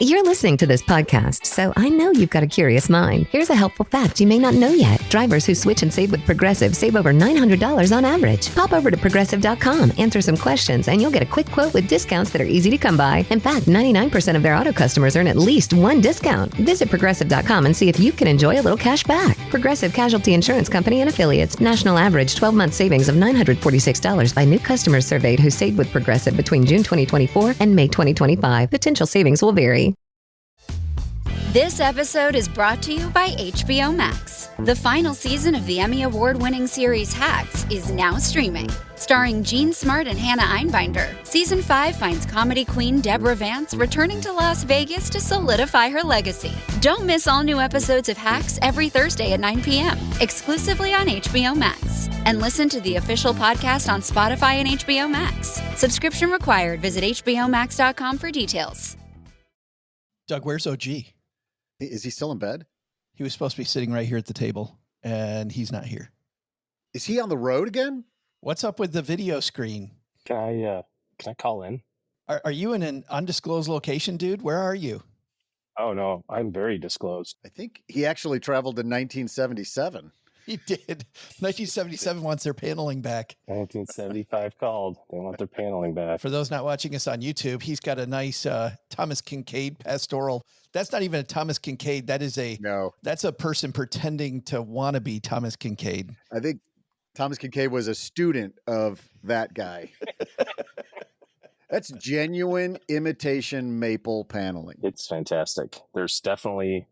You're listening to this podcast, so I know you've got a curious mind. Here's a helpful fact you may not know yet. Drivers who switch and save with Progressive save over $900 on average. Pop over to Progressive.com, answer some questions, and you'll get a quick quote with discounts that are easy to come by. In fact, 99% of their auto customers earn at least one discount. Visit Progressive.com and see if you can enjoy a little cash back. Progressive Casualty Insurance Company and Affiliates. National average 12-month savings of $946 by new customers surveyed who saved with Progressive between June 2024 and May 2025. Potential savings will vary. This episode is brought to you by HBO Max. The final season of the Emmy Award-winning series Hacks is now streaming. Starring Gene Smart and Hannah Einbinder, Season 5 finds comedy queen Deborah Vance returning to Las Vegas to solidify her legacy. Don't miss all new episodes of Hacks every Thursday at 9 p.m., exclusively on HBO Max. And listen to the official podcast on Spotify and HBO Max. Subscription required. Visit hbomax.com for details. Doug, where's OG? Is he still in bed? He was supposed to be sitting right here at the table, and he's not here. Is he on the road again? What's up with the video screen? Can I call in? Are you in an undisclosed location, dude? Where are you? Oh, no, I'm very disclosed. I think he actually traveled in 1977. He did. 1977 wants their paneling back. 1975 called. They want their paneling back. For those not watching us on YouTube, he's got a nice Thomas Kincaid pastoral. That's not even a Thomas Kincaid. That's a person pretending to want to be Thomas Kincaid. I think Thomas Kincaid was a student of that guy. That's genuine imitation maple paneling. It's fantastic. There's definitely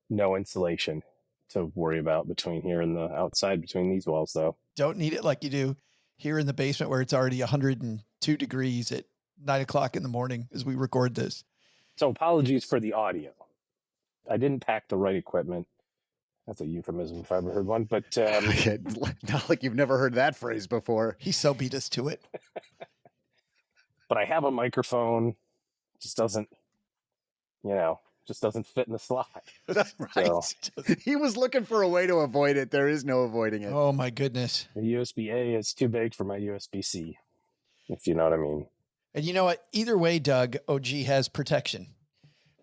no insulation to worry about between here and the outside between these walls, though. Don't need it like you do here in the basement where it's already 102 degrees at 9 o'clock in the morning as we record this. So apologies for the audio. I didn't pack the right equipment. That's a euphemism if I ever heard one, but not like you've never heard that phrase before. He so beat us to it. But I have a microphone. Just doesn't fit in the slot. That's right. So, he was looking for a way to avoid it. There is no avoiding it. Oh my goodness. The USB-A is too big for my USB-C, if you know what I mean. And you know what? Either way, Doug, OG has protection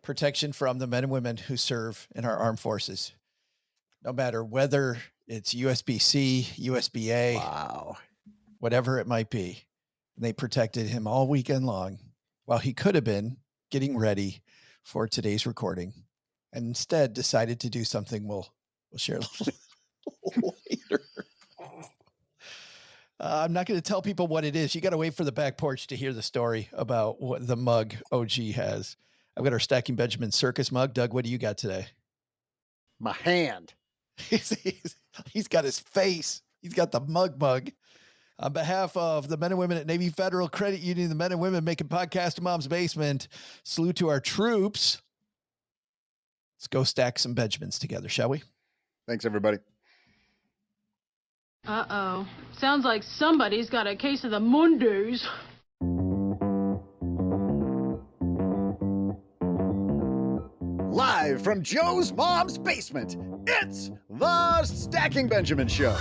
from the men and women who serve in our armed forces. No matter whether it's USB-C, USB-A, wow, whatever it might be. And they protected him all weekend long while he could have been getting ready for today's recording, and instead decided to do something we'll share a little later. I'm not going to tell people what it is. You got to wait for the back porch to hear the story about what the mug OG has. I've got our Stacking Benjamin Circus mug. Doug, what do you got today? My hand. He's got his face. He's got the mug. On behalf of the men and women at Navy Federal Credit Union, the men and women making podcast in Mom's Basement, salute to our troops. Let's go stack some Benjamins together, shall we? Thanks, everybody. Uh-oh. Sounds like somebody's got a case of the Mondays. Live from Joe's mom's basement, it's the Stacking Benjamin Show.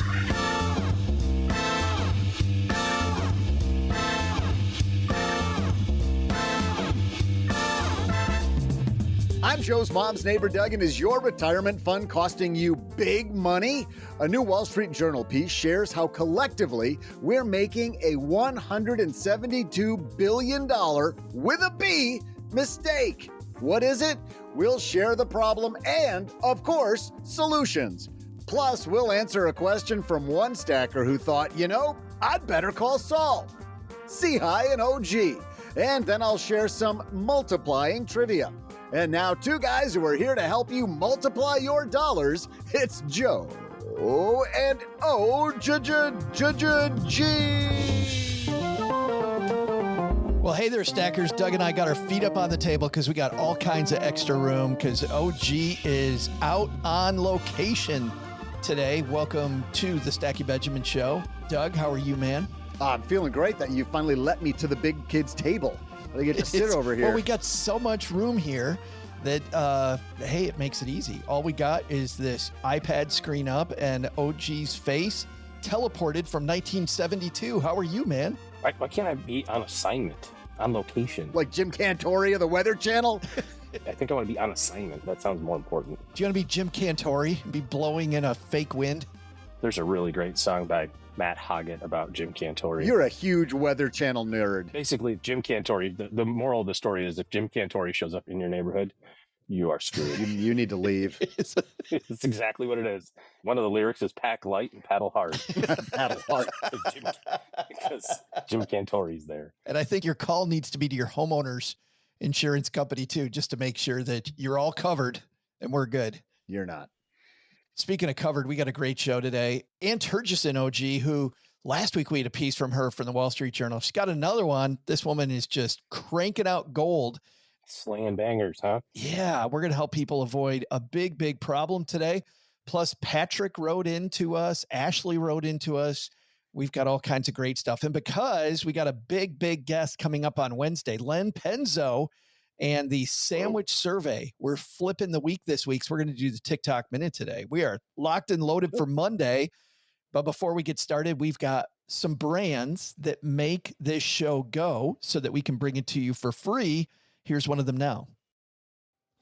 I'm Joe's mom's neighbor, Doug, and is your retirement fund costing you big money? A new Wall Street Journal piece shares how collectively we're making a $172 billion, with a B, mistake. What is it? We'll share the problem and, of course, solutions. Plus, we'll answer a question from one stacker who thought, I'd better call Saul. C-High and OG. And then I'll share some multiplying trivia. And now, two guys who are here to help you multiply your dollars. It's Joe and OG. Well, hey there, stackers. Doug and I got our feet up on the table because we got all kinds of extra room because OG is out on location today. Welcome to the Stacking Benjamin Show. Doug, how are you, man? I'm feeling great that you finally let me to the big kids' table. I get to sit over here. Well, we got so much room here that, hey, it makes it easy. All we got is this iPad screen up and OG's face teleported from 1972. How are you, man? Why can't I be on assignment, on location? Like Jim Cantori of the Weather Channel? I think I want to be on assignment. That sounds more important. Do you want to be Jim Cantori and be blowing in a fake wind? There's a really great song by Matt Hoggett about Jim Cantori. You're a huge Weather Channel nerd. Basically, Jim Cantori, the moral of the story is if Jim Cantori shows up in your neighborhood, you are screwed. You need to leave. It's exactly what it is. One of the lyrics is pack light and paddle hard. Paddle hard. Because Jim Cantori's there. And I think your call needs to be to your homeowner's insurance company too, just to make sure that you're all covered and we're good. You're not. Speaking of covered, we got a great show today. Ann Turgison, OG, who last week we had a piece from her from the Wall Street Journal. She's got another one. This woman is just cranking out gold. Slinging bangers, huh? Yeah, we're going to help people avoid a big, big problem today. Plus, Patrick wrote into us. Ashley wrote into us. We've got all kinds of great stuff. And because we got a big, big guest coming up on Wednesday, Len Penzo and the sandwich survey. We're flipping the week this week. So we're going to do the TikTok minute today. We are locked and loaded for Monday. But before we get started, we've got some brands that make this show go so that we can bring it to you for free. Here's one of them now.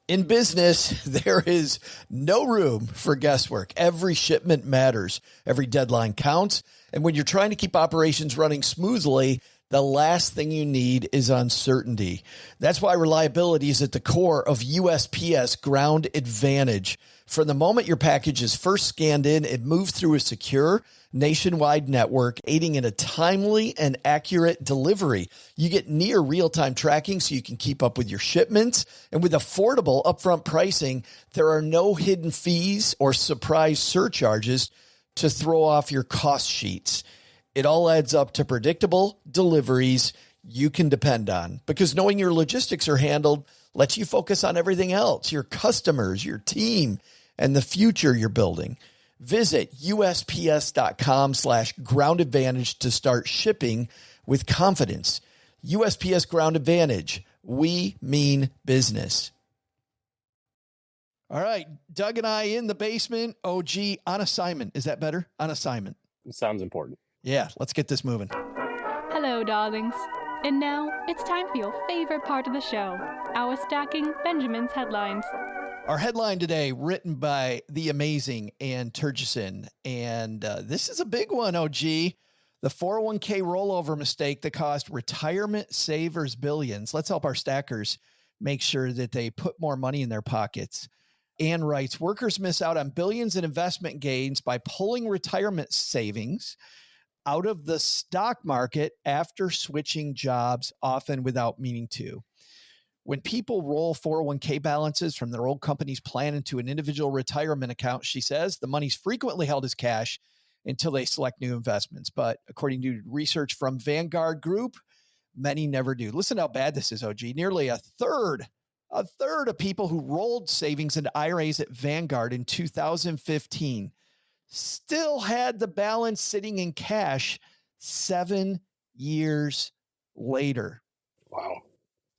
In business, there is no room for guesswork. Every shipment matters. Every deadline counts. And when you're trying to keep operations running smoothly, the last thing you need is uncertainty. That's why reliability is at the core of USPS Ground Advantage. From the moment your package is first scanned in, it moves through a secure nationwide network, aiding in a timely and accurate delivery. You get near real-time tracking so you can keep up with your shipments. And with affordable upfront pricing, there are no hidden fees or surprise surcharges to throw off your cost sheets. It all adds up to predictable deliveries you can depend on, because knowing your logistics are handled lets you focus on everything else, your customers, your team, and the future you're building. Visit USPS.com/Ground Advantage to start shipping with confidence. USPS Ground Advantage. We mean business. All right. Doug and I in the basement. OG on assignment. Is that better? On assignment. It sounds important. Yeah, let's get this moving. Hello, darlings. And now it's time for your favorite part of the show, our Stacking Benjamin's headlines. Our headline today, written by the amazing Ann Turgison. And this is a big one, OG. The 401k rollover mistake that cost retirement savers billions. Let's help our stackers make sure that they put more money in their pockets. Ann writes, workers miss out on billions in investment gains by pulling retirement savings out of the stock market after switching jobs, often without meaning to. When people roll 401k balances from their old company's plan into an individual retirement account, she says, the money's frequently held as cash until they select new investments. But according to research from Vanguard Group, many never do. Listen how bad this is, OG. Nearly a third of people who rolled savings into IRAs at Vanguard in 2015 still had the balance sitting in cash 7 years later. Wow.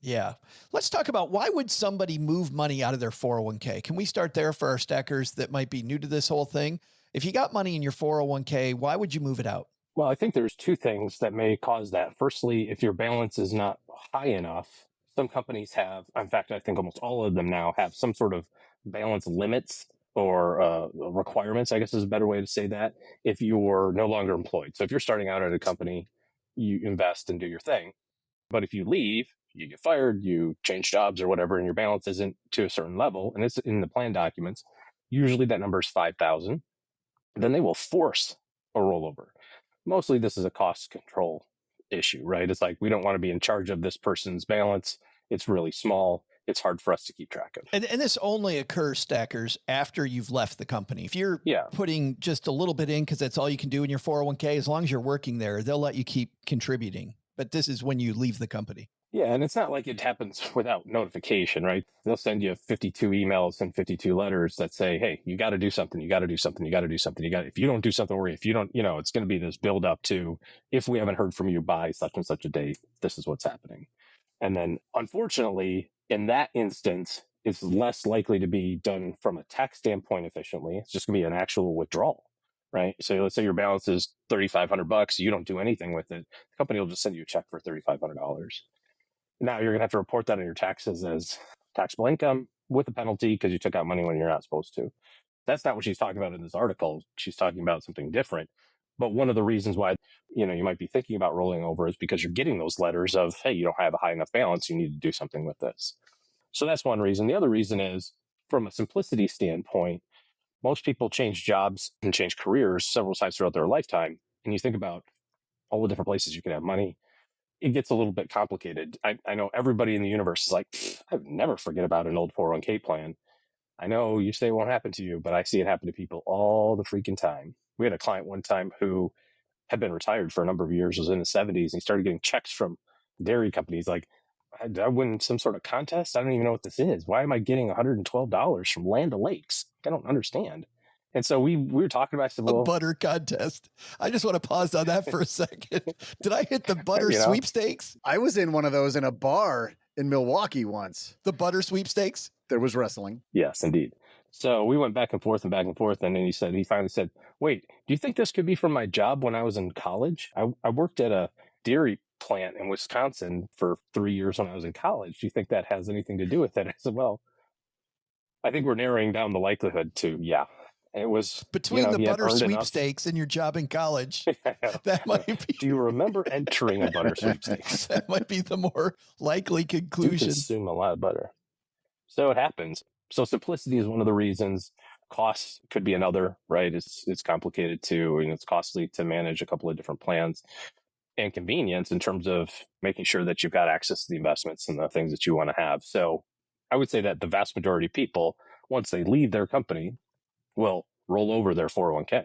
Yeah. Let's talk about why would somebody move money out of their 401k? Can we start there for our stackers that might be new to this whole thing? If you got money in your 401k, why would you move it out? Well, I think there's two things that may cause that. Firstly, if your balance is not high enough, some companies have, in fact, I think almost all of them now have some sort of balance limits or requirements, I guess is a better way to say that, if you're no longer employed. So if you're starting out at a company, you invest and do your thing. But if you leave, you get fired, you change jobs or whatever, and your balance isn't to a certain level, and it's in the plan documents, usually that number is 5,000, then they will force a rollover. Mostly this is a cost control issue, right? It's like, we don't want to be in charge of this person's balance. It's really small. It's hard for us to keep track of. And this only occurs, stackers, after you've left the company. If you're putting just a little bit in because that's all you can do in your 401k, as long as you're working there, they'll let you keep contributing. But this is when you leave the company. Yeah, and it's not like it happens without notification, right? They'll send you 52 emails and 52 letters that say, hey, you got to do something. You got to do something. You got to do something. If you don't do something, or if you don't, it's going to be this build up to, if we haven't heard from you by such and such a date, this is what's happening. And then unfortunately, in that instance, it's less likely to be done from a tax standpoint efficiently. It's just going to be an actual withdrawal, right? So let's say your balance is $3,500. You don't do anything with it. The company will just send you a check for $3,500. Now you're going to have to report that on your taxes as taxable income with a penalty because you took out money when you're not supposed to. That's not what she's talking about in this article. She's talking about something different. But one of the reasons why, you might be thinking about rolling over is because you're getting those letters of, hey, you don't have a high enough balance. You need to do something with this. So that's one reason. The other reason is from a simplicity standpoint, most people change jobs and change careers several times throughout their lifetime. And you think about all the different places you can have money. It gets a little bit complicated. I know everybody in the universe is like, I would never forget about an old 401k plan. I know you say it won't happen to you, but I see it happen to people all the freaking time. We had a client one time who had been retired for a number of years, was in his 70s, and he started getting checks from dairy companies like, did I win some sort of contest? I don't even know what this is. Why am I getting $112 from Land O'Lakes? I don't understand. And so we were talking about, I said, well, a butter contest. I just want to pause on that for a second. Did I hit the butter sweepstakes? I was in one of those in a bar in Milwaukee once. The butter sweepstakes? There was wrestling. Yes, indeed. So we went back and forth. And then he finally said, wait, do you think this could be from my job when I was in college? I worked at a dairy plant in Wisconsin for 3 years when I was in college. Do you think that has anything to do with it? I said, well, I think we're narrowing down the likelihood to, yeah. It was between the butter sweepstakes and your job in college. That might be. Do you remember entering a butter sweepstakes? That might be the more likely conclusion. You consume a lot of butter. So it happens. So simplicity is one of the reasons. Costs could be another, right? It's complicated too, and it's costly to manage a couple of different plans. And convenience in terms of making sure that you've got access to the investments and the things that you want to have. So I would say that the vast majority of people, once they leave their company, will roll over their 401k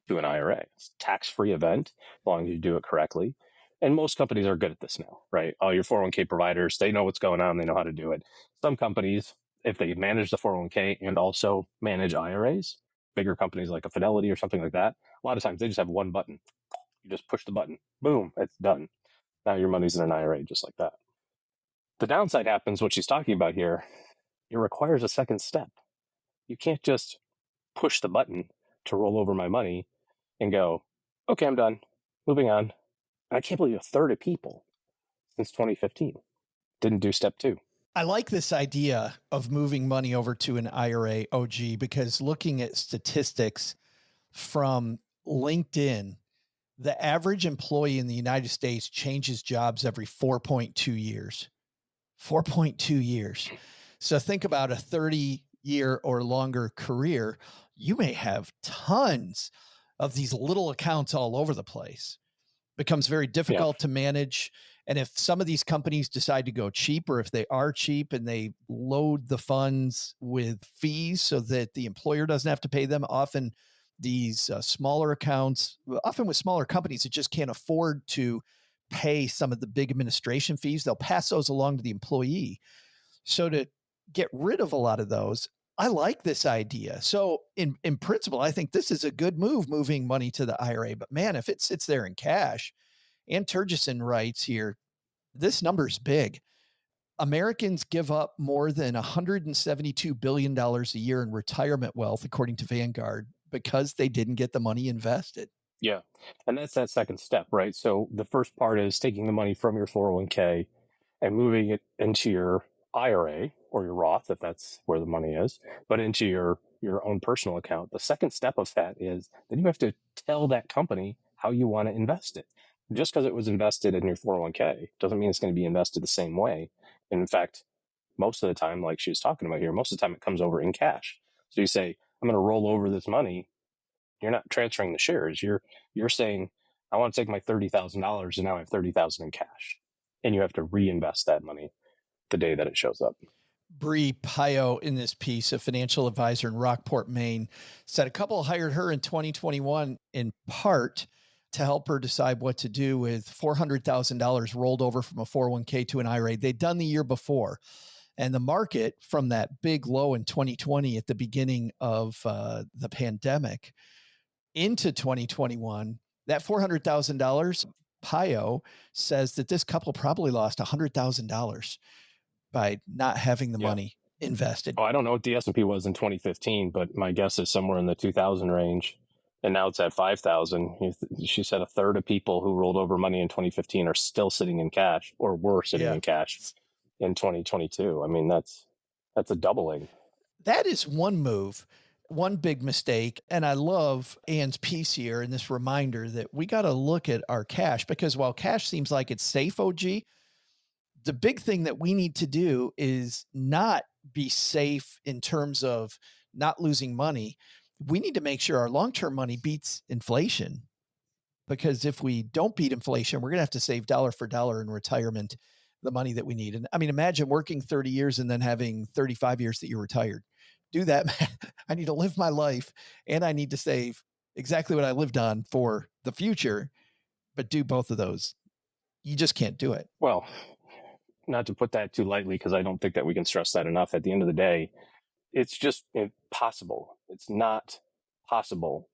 to an IRA. It's a tax-free event, as long as you do it correctly. And most companies are good at this now, right? All your 401k providers, they know what's going on. They know how to do it. Some companies, if they manage the 401k and also manage IRAs, bigger companies like a Fidelity or something like that, a lot of times they just have one button. You just push the button, boom, it's done. Now your money's in an IRA just like that. The downside happens, what she's talking about here, it requires a second step. You can't just push the button to roll over my money and go, okay, I'm done, moving on. And I can't believe a third of people since 2015 didn't do step 2. I like this idea of moving money over to an IRA, OG, because looking at statistics from LinkedIn, the average employee in the United States changes jobs every 4.2 years. 4.2 years. So think about a 30-year or longer career. You may have tons of these little accounts all over the place. Becomes very difficult to manage. And if some of these companies decide to go cheap, or if they are cheap and they load the funds with fees so that the employer doesn't have to pay them, often these smaller accounts, often with smaller companies that just can't afford to pay some of the big administration fees, they'll pass those along to the employee. So to get rid of a lot of those, I like this idea. So in principle, I think this is a good move, moving money to the IRA. But man, if it sits there in cash, Ann Turgeson writes here, this number is big. Americans give up more than $172 billion a year in retirement wealth, according to Vanguard, because they didn't get the money invested. Yeah. And that's that second step, right? So the first part is taking the money from your 401k and moving it into your IRA or your Roth, if that's where the money is, but into your own personal account. The second step of that is then you have to tell that company how you want to invest it. Just because it was invested in your 401k doesn't mean it's going to be invested the same way. And in fact, most of the time, like she was talking about here, most of the time it comes over in cash. So you say, I'm going to roll over this money. You're not transferring the shares. You're saying, I want to take my $30,000 and now I have $30,000 in cash. And you have to reinvest that money the day that it shows up. Bree Pio, in this piece, a financial advisor in Rockport, Maine, said a couple hired her in 2021 in part to help her decide what to do with $400,000 rolled over from a 401k to an IRA. They'd done the year before. And the market from that big low in 2020 at the beginning of the pandemic into 2021, that $400,000, Pio says that this couple probably lost $100,000 by not having the money invested. Oh, I don't know what the S&P was in 2015, but my guess is somewhere in the 2,000 range. And now it's at 5,000. She said a third of people who rolled over money in 2015 are still sitting in cash or were sitting in cash in 2022. I mean, that's That's a doubling. That is one move, one big mistake. And I love Ann's piece here and this reminder that we got to look at our cash, because while cash seems like it's safe, OG, the big thing that we need to do is not be safe in terms of not losing money. We need to make sure our long-term money beats inflation, because if we don't beat inflation, we're going to have to save dollar for dollar in retirement, the money that we need. And I mean, imagine working 30 years and then having 35 years that you're retired. Do that. I need to live my life and I need to save exactly what I lived on for the future, but do both of those. You just can't do it. Well, not to put that too lightly, because I don't think that we can stress that enough. At the end of the day, it's just impossible. It's not possible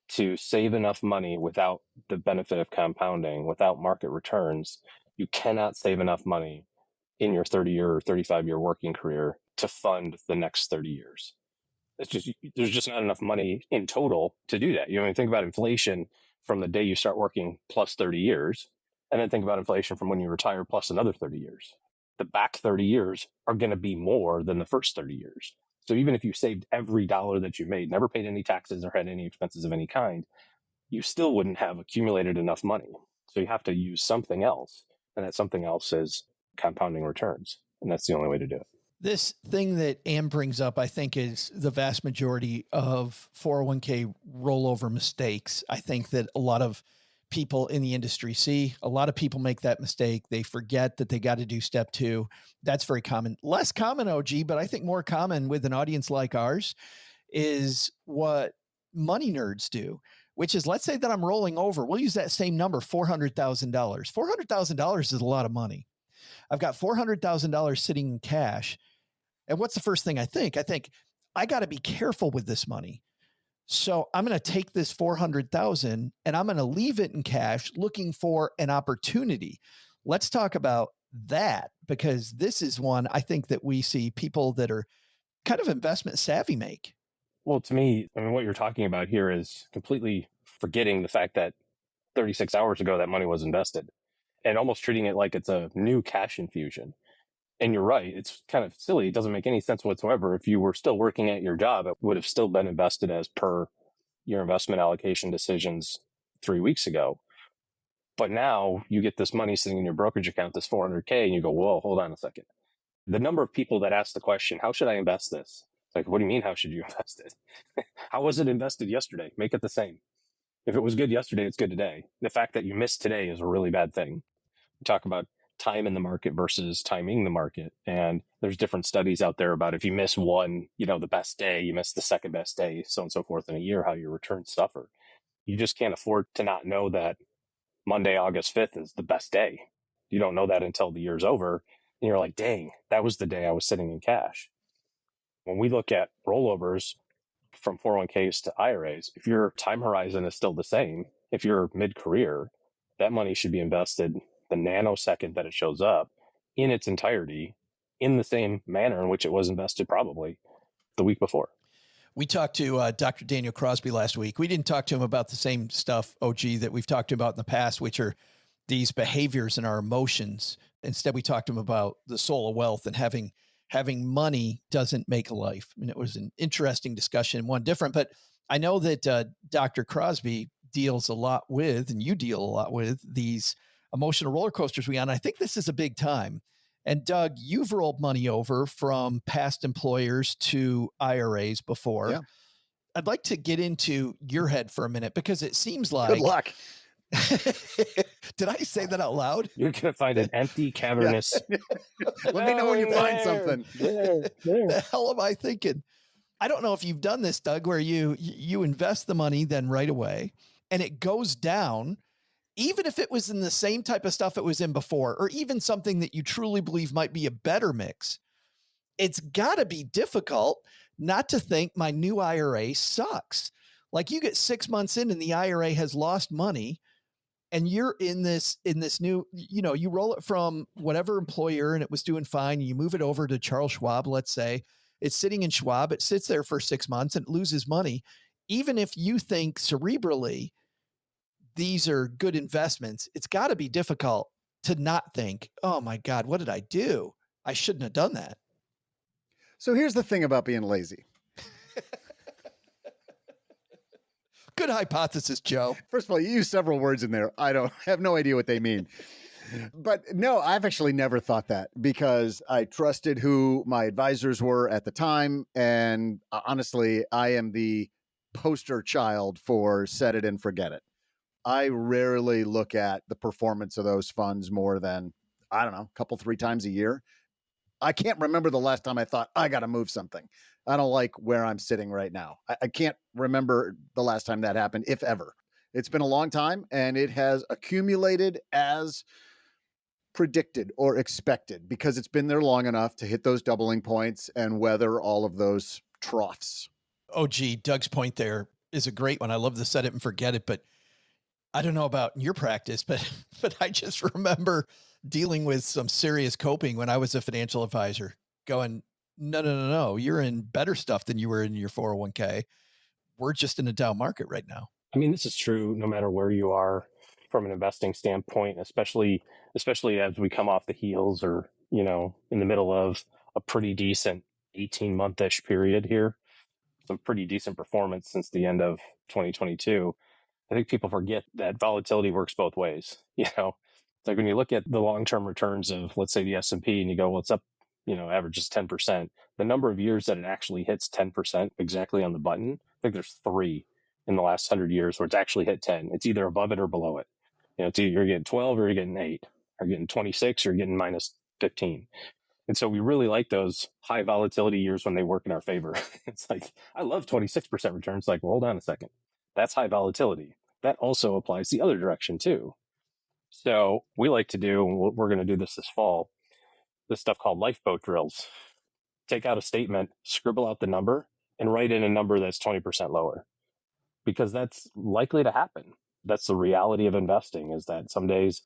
to save enough money without the benefit of compounding, without market returns. You cannot save enough money in your 30-year or 35-year working career to fund the next 30 years. It's just, there's just not enough money in total to do that. You know, think about inflation from the day you start working plus 30 years, and then think about inflation from when you retire plus another 30 years. The back 30 years are going to be more than the first 30 years. So even if you saved every dollar that you made, never paid any taxes or had any expenses of any kind, you still wouldn't have accumulated enough money. So you have to use something else. And that something else is compounding returns. And that's the only way to do it. This thing that Ann brings up, I think, is the vast majority of 401k rollover mistakes. I think that a lot of people in the industry see. A lot of people make that mistake. They forget that they got to do step 2. That's very common. Less common, OG, but I think more common with an audience like ours is what money nerds do, which is, let's say that I'm rolling over. We'll use that same number, $400,000. $400,000 is a lot of money. I've got $400,000 sitting in cash. And what's the first thing I think? I think I got to be careful with this money. So I'm going to take this 400,000 and I'm going to leave it in cash looking for an opportunity. Let's talk about that, because this is one I think that we see people that are kind of investment savvy make. Well, to me, I mean, what you're talking about here is completely forgetting the fact that 36 hours ago, that money was invested, and almost treating it like it's a new cash infusion. And you're right. It's kind of silly. It doesn't make any sense whatsoever. If you were still working at your job, it would have still been invested as per your investment allocation decisions 3 weeks ago. But now you get this money sitting in your brokerage account, this $400K, and you go, whoa, hold on a second. The number of people that ask the question, how should I invest this? It's like, what do you mean, how should you invest it? How was it invested yesterday? Make it the same. If it was good yesterday, it's good today. The fact that you missed today is a really bad thing. We talk about time in the market versus timing the market. And there's different studies out there about if you miss one, the best day, you miss the second best day, so on and so forth in a year, how your returns suffer. You just can't afford to not know that Monday, August 5th is the best day. You don't know that until the year's over. And you're like, dang, that was the day I was sitting in cash. When we look at rollovers from 401ks to IRAs, if your time horizon is still the same, if you're mid-career, that money should be invested the nanosecond that it shows up in its entirety in the same manner in which it was invested probably the week before. We talked to Dr. Daniel Crosby last week. We didn't talk to him about the same stuff, OG, that we've talked to him about in the past, which are these behaviors and our emotions. Instead, we talked to him about the soul of wealth and having money doesn't make a life. I mean, it was an interesting discussion, one different, but I know that Dr. Crosby deals a lot with, and you deal a lot with, these emotional roller coasters we on. I think this is a big time. And Doug, you've rolled money over from past employers to IRAs before. Yeah. I'd like to get into your head for a minute, because it seems like... Good luck. Did I say that out loud? You're going to find an empty, cavernous... Let me know when you find something. The hell am I thinking? I don't know if you've done this, Doug, where you invest the money then right away and it goes down, even if it was in the same type of stuff it was in before, or even something that you truly believe might be a better mix. It's got to be difficult not to think my new IRA sucks. Like, you get 6 months in and the IRA has lost money, and you're in this new, you roll it from whatever employer and it was doing fine. And you move it over to Charles Schwab. Let's say it's sitting in Schwab. It sits there for 6 months and it loses money. Even if you think cerebrally these are good investments, it's got to be difficult to not think, oh my God, what did I do? I shouldn't have done that. So here's the thing about being lazy. Good hypothesis, Joe. First of all, you use several words in there. I have no idea what they mean. But no, I've actually never thought that because I trusted who my advisors were at the time. And honestly, I am the poster child for set it and forget it. I rarely look at the performance of those funds more than, I don't know, a couple, 3 times a year. I can't remember the last time I thought, I got to move something. I don't like where I'm sitting right now. I can't remember the last time that happened, if ever. It's been a long time, and it has accumulated as predicted or expected because it's been there long enough to hit those doubling points and weather all of those troughs. Oh, gee, Doug's point there is a great one. I love to set it and forget it, but I don't know about your practice, but I just remember dealing with some serious coping when I was a financial advisor going, no, you're in better stuff than you were in your 401k. We're just in a down market right now. I mean, this is true no matter where you are from an investing standpoint, especially as we come off the heels or, in the middle of a pretty decent 18-month-ish period here, some pretty decent performance since the end of 2022. I think people forget that volatility works both ways. It's like when you look at the long-term returns of, let's say, the S&P and you go, well, it's up, average is 10%. The number of years that it actually hits 10% exactly on the button, I think there's 3 in the last 100 years where it's actually hit 10. It's either above it or below it. It's either you're getting 12 or you're getting 8, or you're getting 26 or you're getting minus 15. And so we really like those high volatility years when they work in our favor. It's like, I love 26% returns. Like, well, hold on a second. That's high volatility. That also applies the other direction too. So we like to do, and we're going to do this fall, this stuff called lifeboat drills. Take out a statement, scribble out the number, and write in a number that's 20% lower. Because that's likely to happen. That's the reality of investing, is that some days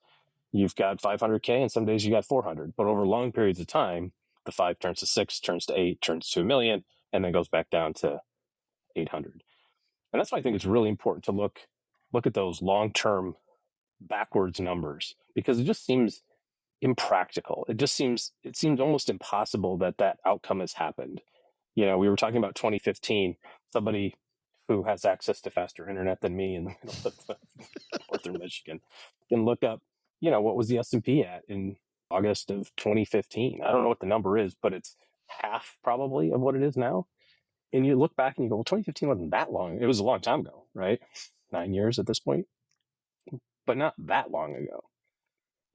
you've got 500K and some days you got 400. But over long periods of time, the 5 turns to 6, turns to 8, turns to $1 million, and then goes back down to 800. And that's why I think it's really important to look at those long-term backwards numbers, because it just seems impractical. It seems almost impossible that outcome has happened. We were talking about 2015, somebody who has access to faster internet than me in the middle of northern Michigan can look up, what was the S&P at in August of 2015? I don't know what the number is, but it's half probably of what it is now. And you look back and you go, well, 2015 wasn't that long. It was a long time ago, right? 9 years at this point, but not that long ago.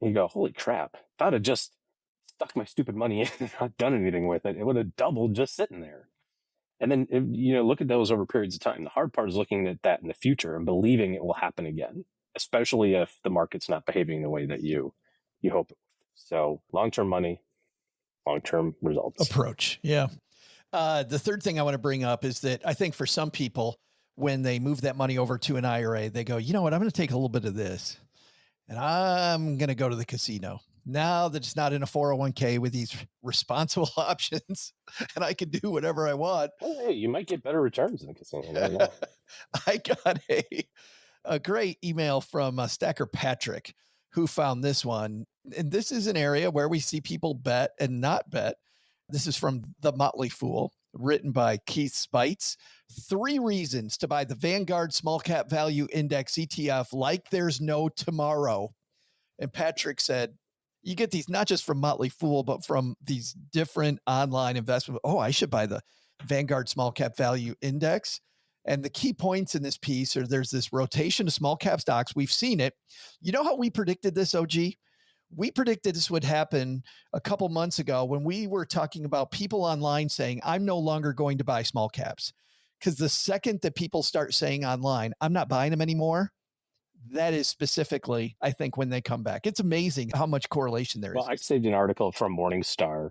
And you go, holy crap. If I'd have just stuck my stupid money in and not done anything with it, it would have doubled just sitting there. And then, look at those over periods of time. The hard part is looking at that in the future and believing it will happen again, especially if the market's not behaving the way that you hope it. So long-term money, long-term results. Approach. Yeah. The third thing I want to bring up is that I think for some people, when they move that money over to an IRA, they go, you know what, I'm going to take a little bit of this and I'm going to go to the casino. Now that it's not in a 401k with these responsible options and I can do whatever I want. Oh, hey, you might get better returns in the casino. I got a great email from Stacker Patrick, who found this one. And this is an area where we see people bet and not bet. This is from The Motley Fool, written by Keith Spites. 3 reasons to buy the Vanguard Small Cap Value Index ETF like there's no tomorrow. And Patrick said, you get these not just from Motley Fool, but from these different online investment. Oh, I should buy the Vanguard Small Cap Value Index. And the key points in this piece are there's this rotation of small cap stocks. We've seen it. You know how we predicted this, OG? We predicted this would happen a couple months ago when we were talking about people online saying, I'm no longer going to buy small caps. Because the second that people start saying online, I'm not buying them anymore, that is specifically, I think, when they come back. It's amazing how much correlation there is. Well, I saved an article from Morningstar.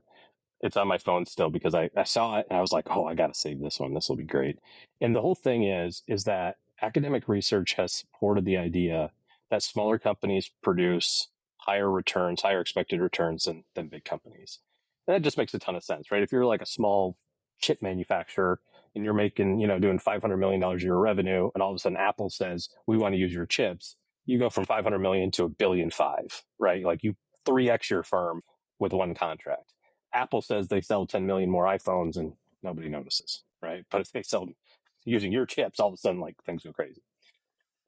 It's on my phone still because I saw it and I was like, oh, I got to save this one. This will be great. And the whole thing is that academic research has supported the idea that smaller companies produce higher returns, higher expected returns than big companies. And that just makes a ton of sense, right? If you're like a small chip manufacturer and you're making, doing $500 million a year revenue, and all of a sudden Apple says, we want to use your chips, you go from 500 million to $1.5 billion, right? Like you 3x your firm with one contract. Apple says they sell 10 million more iPhones and nobody notices, right? But if they sell using your chips, all of a sudden, like, things go crazy.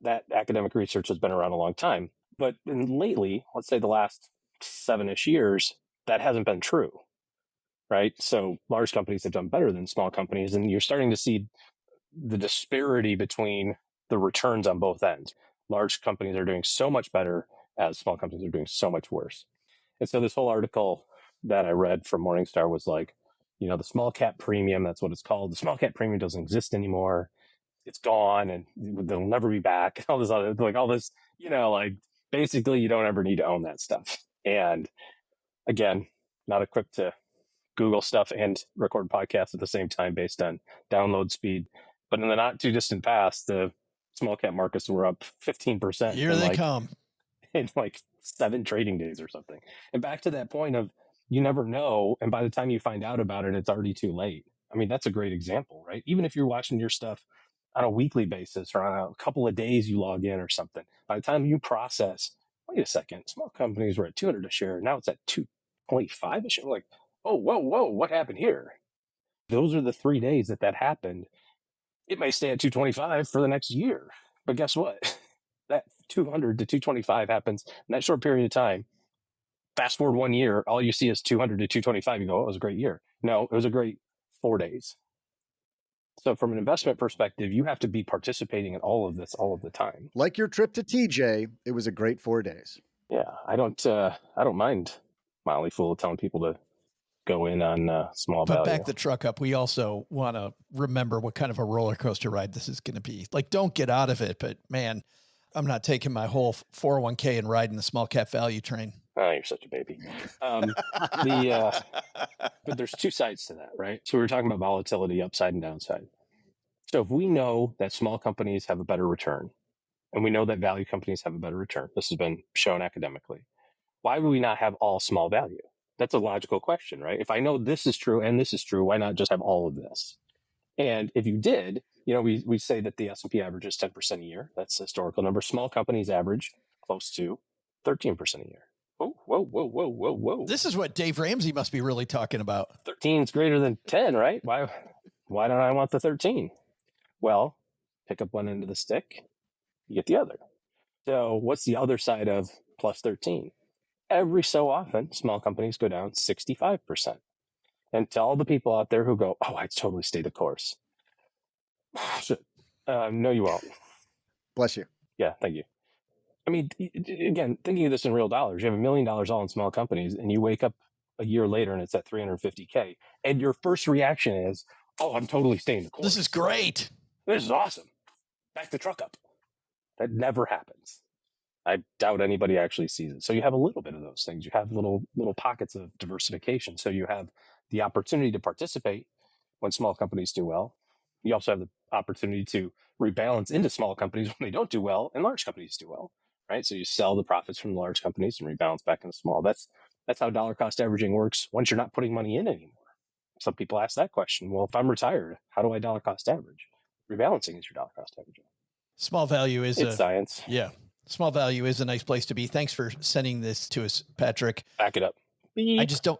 That academic research has been around a long time. But lately, let's say the last 7-ish years, that hasn't been true, right? So large companies have done better than small companies, and you're starting to see the disparity between the returns on both ends. Large companies are doing so much better as small companies are doing so much worse. And so this whole article that I read from Morningstar was like, the small cap premium, that's what it's called. The small cap premium doesn't exist anymore. It's gone and they'll never be back. All this other, like all this, like basically you don't ever need to own that stuff. And again, not equipped to Google stuff and record podcasts at the same time based on download speed. But in the not too distant past, the small cap markets were up 15%. Here they come. In like 7 trading days or something. And back to that point of you never know. And by the time you find out about it, it's already too late. I mean, that's a great example, right? Even if you're watching your stuff on a weekly basis or on a couple of days you log in or something, by the time you process, wait a second, small companies were at 200 a share. Now it's at 2.5 a share. Like, oh, whoa, what happened here? Those are the 3 days that happened. It may stay at 225 for the next year. But guess what? That 200 to 225 happens in that short period of time. Fast forward 1 year, all you see is 200 to 225. You go, oh, it was a great year. No, it was a great 4 days. So from an investment perspective, you have to be participating in all of this all of the time. Like your trip to TJ, it was a great 4 days. Yeah, I don't mind Motley Fool telling people to go in on small value. But back the truck up. We also want to remember what kind of a roller coaster ride this is going to be. Like, don't get out of it, but man, I'm not taking my whole 401k and riding the small cap value train. Oh, you're such a baby. But there's 2 sides to that, right? So we were talking about volatility, upside and downside. So if we know that small companies have a better return, and we know that value companies have a better return, this has been shown academically, why would we not have all small value? That's a logical question, right? If I know this is true and this is true, why not just have all of this? And if you did, we say that the S&P averages 10% a year. That's a historical number. Small companies average close to 13% a year. Whoa. This is what Dave Ramsey must be really talking about. 13 is greater than 10, right? Why don't I want the 13? Well, pick up one end of the stick, you get the other. So what's the other side of plus 13? Every so often, small companies go down 65%. And to all the people out there who go, oh, I'd totally stay the course. No, you won't. Bless you. Yeah, thank you. I mean, again, thinking of this in real dollars, you have $1 million all in small companies, and you wake up a year later and it's at 350K. And your first reaction is, oh, I'm totally staying the course. This is great. This is awesome. Back the truck up. That never happens. I doubt anybody actually sees it. So you have a little bit of those things. You have little pockets of diversification. So you have the opportunity to participate when small companies do well. You also have the opportunity to rebalance into small companies when they don't do well and large companies do well, right? So you sell the profits from the large companies and rebalance back into small. That's how dollar cost averaging works once you're not putting money in anymore. Some people ask that question. Well, if I'm retired, how do I dollar cost average? Rebalancing is your dollar cost averaging. Small value is science. Yeah. Small value is a nice place to be. Thanks for sending this to us, Patrick. Back it up. I just don't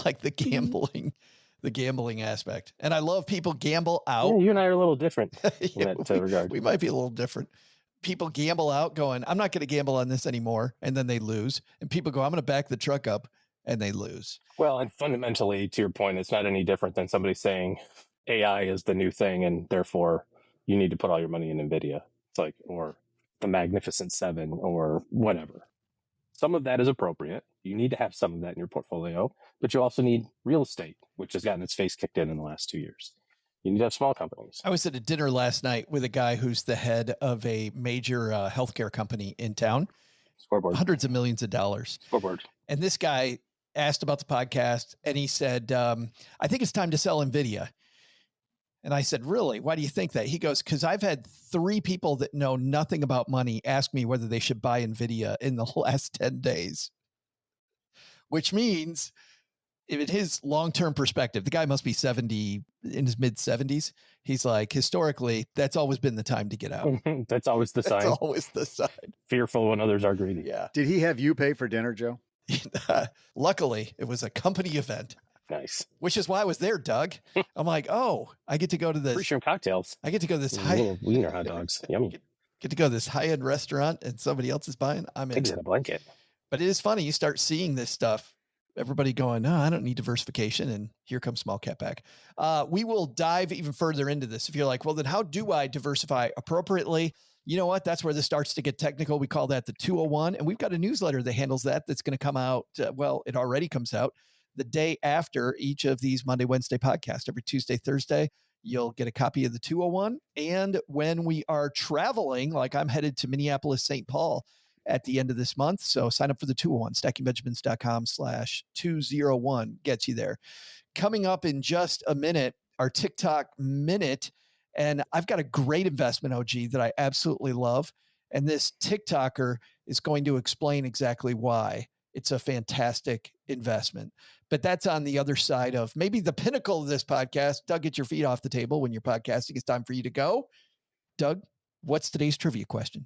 like the gambling aspect. And I love people gamble out. Yeah, you and I are a little different in that regard. We might be a little different. People gamble out going, I'm not going to gamble on this anymore. And then they lose. And people go, I'm going to back the truck up, and they lose. Well, and fundamentally, to your point, it's not any different than somebody saying AI is the new thing, and therefore you need to put all your money in NVIDIA. It's like, or the Magnificent Seven or whatever. Some of that is appropriate. You need to have some of that in your portfolio, but you also need real estate, which has gotten its face kicked in the last 2 years. You need to have small companies. I was at a dinner last night with a guy who's the head of a major healthcare company in town. Scoreboard. Hundreds of millions of dollars. Scoreboard. And this guy asked about the podcast, and he said, I think it's time to sell NVIDIA. And I said, really? Why do you think that? He goes, because I've had 3 people that know nothing about money ask me whether they should buy NVIDIA in the last 10 days. Which means, in his long-term perspective, the guy must be 70, in his mid-70s. He's like, historically, that's always been the time to get out. That's always the sign. That's always the sign. Fearful when others are greedy. Yeah. Did he have you pay for dinner, Joe? Luckily, it was a company event. Nice. Which is why I was there, Doug. I'm like, oh, I get to go to this. Free shrimp cocktails. I get to go to this Little wiener hot dogs. Yummy. Get to go to this high-end restaurant and somebody else is buying. I'm in. Pigs in a blanket. But it is funny. You start seeing this stuff. Everybody going, no, I don't need diversification. And here comes small cap back. We will dive even further into this. If you're like, well, then how do I diversify appropriately? You know what? That's where this starts to get technical. We call that the 201. And we've got a newsletter that handles that. That's going to come out. Well, it already comes out the day after each of these Monday, Wednesday podcasts. Every Tuesday, Thursday, you'll get a copy of the 201. And when we are traveling, like I'm headed to Minneapolis, St. Paul at the end of this month. So sign up for the 201, stackingbenjamins.com/201 gets you there. Coming up in just a minute, our TikTok minute. And I've got a great investment, OG, that I absolutely love. And this TikToker is going to explain exactly why it's a fantastic investment. But that's on the other side of maybe the pinnacle of this podcast. Doug, get your feet off the table when you're podcasting. It's time for you to go. Doug, what's today's trivia question?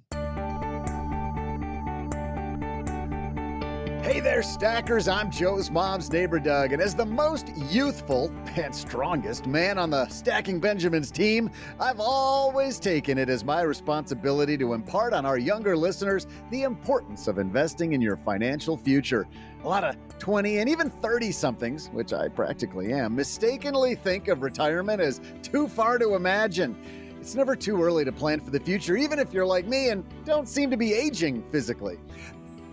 Hey there, stackers. I'm Joe's mom's neighbor, Doug. And as the most youthful and strongest man on the Stacking Benjamins team, I've always taken it as my responsibility to impart on our younger listeners the importance of investing in your financial future. A lot of 20 and even 30-somethings, which I practically am, mistakenly think of retirement as too far to imagine. It's never too early to plan for the future, even if you're like me and don't seem to be aging physically.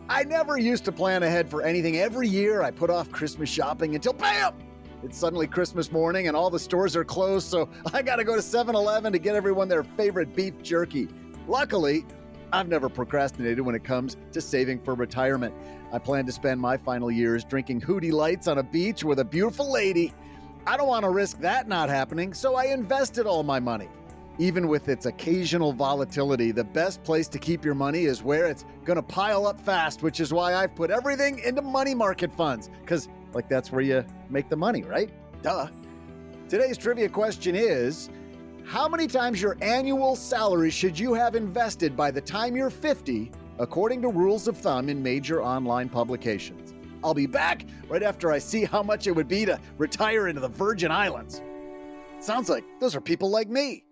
I never used to plan ahead for anything. Every year I put off Christmas shopping until BAM! It's suddenly Christmas morning and all the stores are closed, so I gotta go to 7-Eleven to get everyone their favorite beef jerky. Luckily, I've never procrastinated when it comes to saving for retirement. I plan to spend my final years drinking Hootie Lights on a beach with a beautiful lady. I don't want to risk that not happening, so I invested all my money. Even with its occasional volatility, the best place to keep your money is where it's going to pile up fast, which is why I've put everything into money market funds, because that's where you make the money, right? Duh. Today's trivia question is, how many times your annual salary should you have invested by the time you're 50, according to rules of thumb in major online publications? I'll be back right after I see how much it would be to retire into the Virgin Islands. Sounds like those are people like me.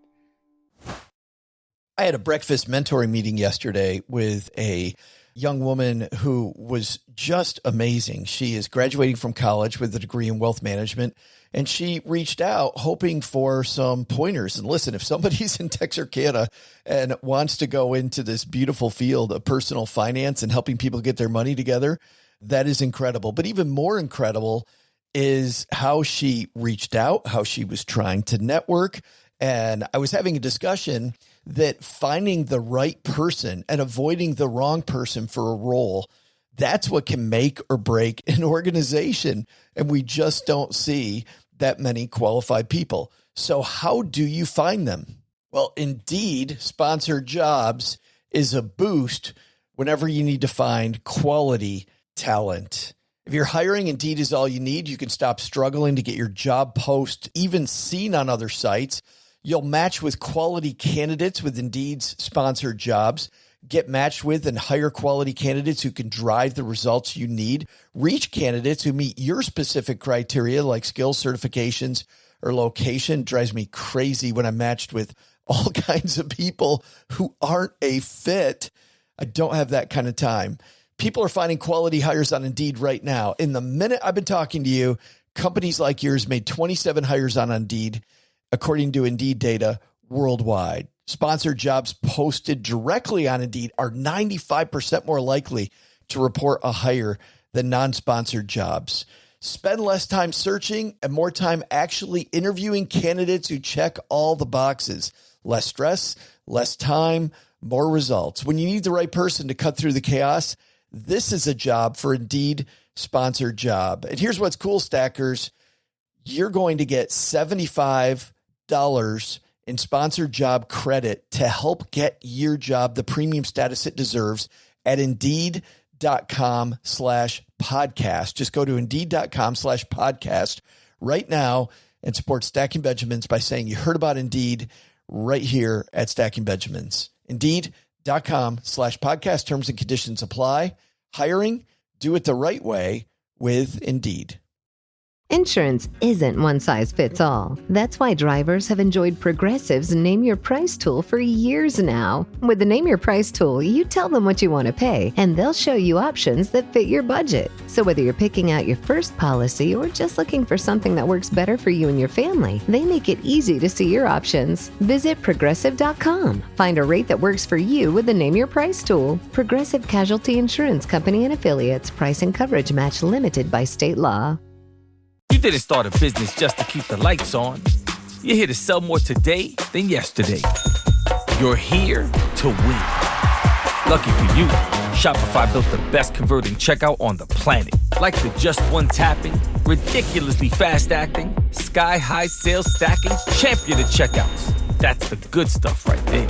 I had a breakfast mentoring meeting yesterday with a young woman who was just amazing. She is graduating from college with a degree in wealth management, and she reached out hoping for some pointers. And listen, if somebody's in Texarkana and wants to go into this beautiful field of personal finance and helping people get their money together, that is incredible. But even more incredible is how she reached out, how she was trying to network. And I was having a discussion that finding the right person and avoiding the wrong person for a role, that's what can make or break an organization. And we just don't see that many qualified people. So how do you find them? Well, Indeed sponsored jobs is a boost whenever you need to find quality talent. If you're hiring, Indeed is all you need. You can stop struggling to get your job post even seen on other sites. You'll match with quality candidates with Indeed's sponsored jobs. Get matched with and hire quality candidates who can drive the results you need. Reach candidates who meet your specific criteria like skills, certifications, or location. It drives me crazy when I'm matched with all kinds of people who aren't a fit. I don't have that kind of time. People are finding quality hires on Indeed right now. In the minute I've been talking to you, companies like yours made 27 hires on Indeed, according to Indeed data worldwide. Sponsored jobs posted directly on Indeed are 95% more likely to report a hire than non-sponsored jobs. Spend less time searching and more time actually interviewing candidates who check all the boxes. Less stress, less time, more results. When you need the right person to cut through the chaos, this is a job for Indeed sponsored job. And here's what's cool, stackers. You're going to get $75 in sponsored job credit to help get your job the premium status it deserves at Indeed.com/podcast. Just go to Indeed.com/podcast right now and support Stacking Benjamins by saying you heard about Indeed right here at Stacking Benjamins. Indeed.com/podcast. Terms and conditions apply. Hiring? Do it the right way with Indeed. Insurance isn't one size fits all. That's why drivers have enjoyed Progressive's Name Your Price tool for years now. With the Name Your Price tool, you tell them what you want to pay, and they'll show you options that fit your budget. So whether you're picking out your first policy or just looking for something that works better for you and your family, they make it easy to see your options. Visit Progressive.com. Find a rate that works for you with the Name Your Price tool. Progressive Casualty Insurance Company and Affiliates. Price and coverage match limited by state law. You didn't start a business just to keep the lights on. You're here to sell more today than yesterday. You're here to win. Lucky for you, Shopify built the best converting checkout on the planet. Like the just one tapping, ridiculously fast acting, sky-high sales stacking, champion of checkouts. That's the good stuff right there.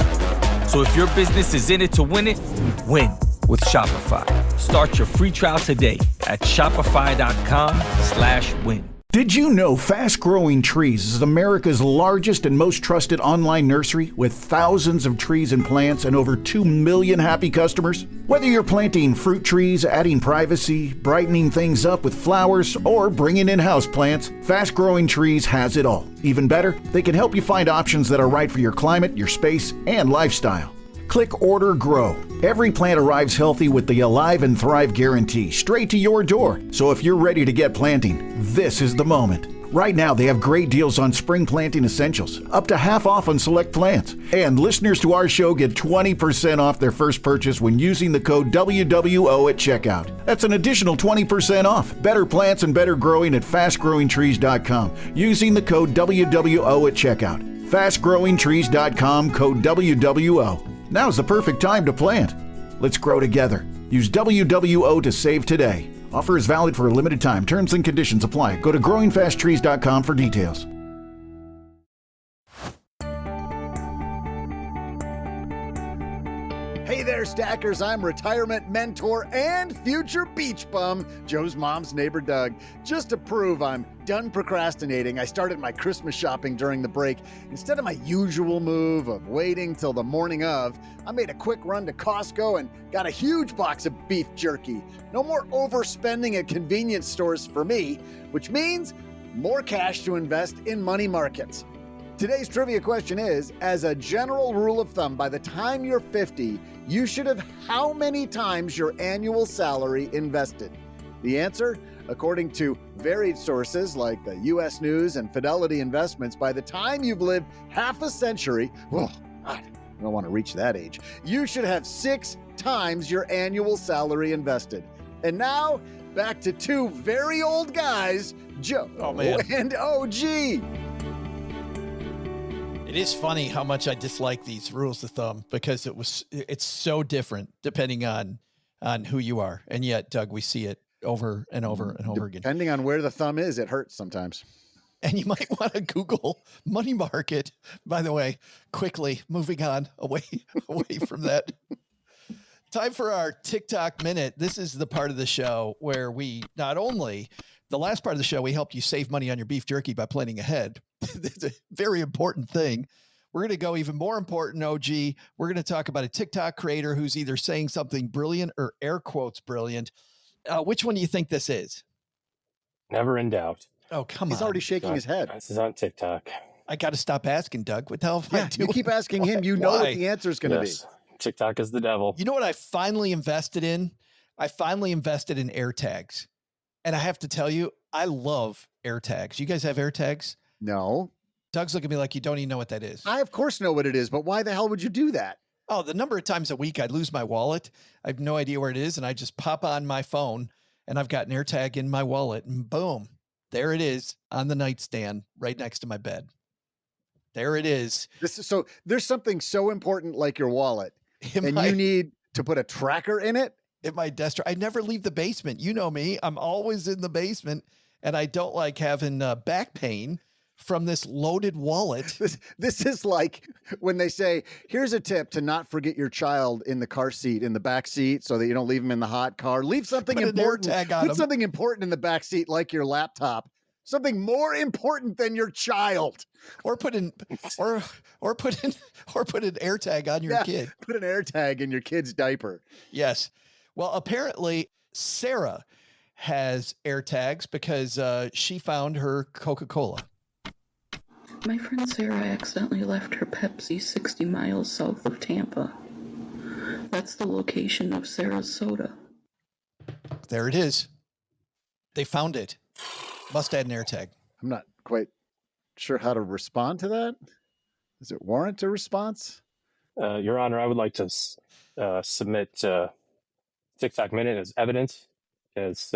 So if your business is in it to win it, win with Shopify. Start your free trial today at shopify.com/win. Did you know Fast Growing Trees is America's largest and most trusted online nursery with thousands of trees and plants and over 2 million happy customers? Whether you're planting fruit trees, adding privacy, brightening things up with flowers, or bringing in house plants, Fast Growing Trees has it all. Even better, they can help you find options that are right for your climate, your space, and lifestyle. Click Order Grow. Every plant arrives healthy with the Alive and Thrive guarantee straight to your door. So if you're ready to get planting, this is the moment. Right now, they have great deals on spring planting essentials, up to half off on select plants. And listeners to our show get 20% off their first purchase when using the code WWO at checkout. That's an additional 20% off. Better plants and better growing at fastgrowingtrees.com using the code WWO at checkout. Fastgrowingtrees.com, code WWO. Now's the perfect time to plant. Let's grow together. Use WWO to save today. Offer is valid for a limited time. Terms and conditions apply. Go to growingfasttrees.com for details. Hey there, Stackers. I'm retirement mentor and future beach bum, Joe's mom's neighbor, Doug. Just to prove I'm done procrastinating, I started my Christmas shopping during the break. Instead of my usual move of waiting till the morning of, I made a quick run to Costco and got a huge box of beef jerky. No more overspending at convenience stores for me, which means more cash to invest in money markets. Today's trivia question is, as a general rule of thumb, by the time you're 50, you should have how many times your annual salary invested? The answer, according to varied sources like the U.S. News and Fidelity Investments, by the time you've lived half a century, God, I don't want to reach that age, you should have 6 times your annual salary invested. And now, back to two very old guys, Joe and OG. It is funny how much I dislike these rules of thumb because it's so different depending on who you are. And yet, Doug, we see it over and over and over again. Depending on where the thumb is, it hurts sometimes. And you might want to Google money market, by the way, quickly moving on away from that. Time for our TikTok minute. This is the part of the show where we not only, the last part of the show, we helped you save money on your beef jerky by planning ahead. It's a very important thing. We're going to go even more important, OG. We're going to talk about a TikTok creator who's either saying something brilliant or air quotes brilliant. Which one do you think this is? Never in doubt. Oh, come on. He's already shaking his head. This is on TikTok. I got to stop asking, Doug. What the hell? You keep asking him. You know what the answer is going to be. TikTok is the devil. You know what I finally invested in? I finally invested in AirTags. And I have to tell you, I love AirTags. You guys have AirTags? No. Doug's looking at me like you don't even know what that is. I, of course, know what it is, but why the hell would you do that? Oh, the number of times a week I'd lose my wallet. I have no idea where it is. And I just pop on my phone and I've got an AirTag in my wallet and boom, there it is on the nightstand right next to my bed. There it is. So there's something so important like your wallet you need to put a tracker in it? In my desk. I never leave the basement. You know me. I'm always in the basement and I don't like having back pain from this loaded wallet. This is like when they say, here's a tip to not forget your child in the car seat, in the back seat, so that you don't leave him in the hot car. Leave something important. Put something important in the back seat, like your laptop. Something more important than your child. Or put an AirTag on your kid. Put an AirTag in your kid's diaper. Yes. Well, apparently Sarah has AirTags because she found her Coca-Cola. My friend Sarah accidentally left her Pepsi 60 miles south of Tampa. That's the location of Sarah's soda. There it is. They found it. Must add an AirTag. I'm not quite sure how to respond to that. Does it warrant a response? Your Honor, I would like to submit TikTok Minute as evidence as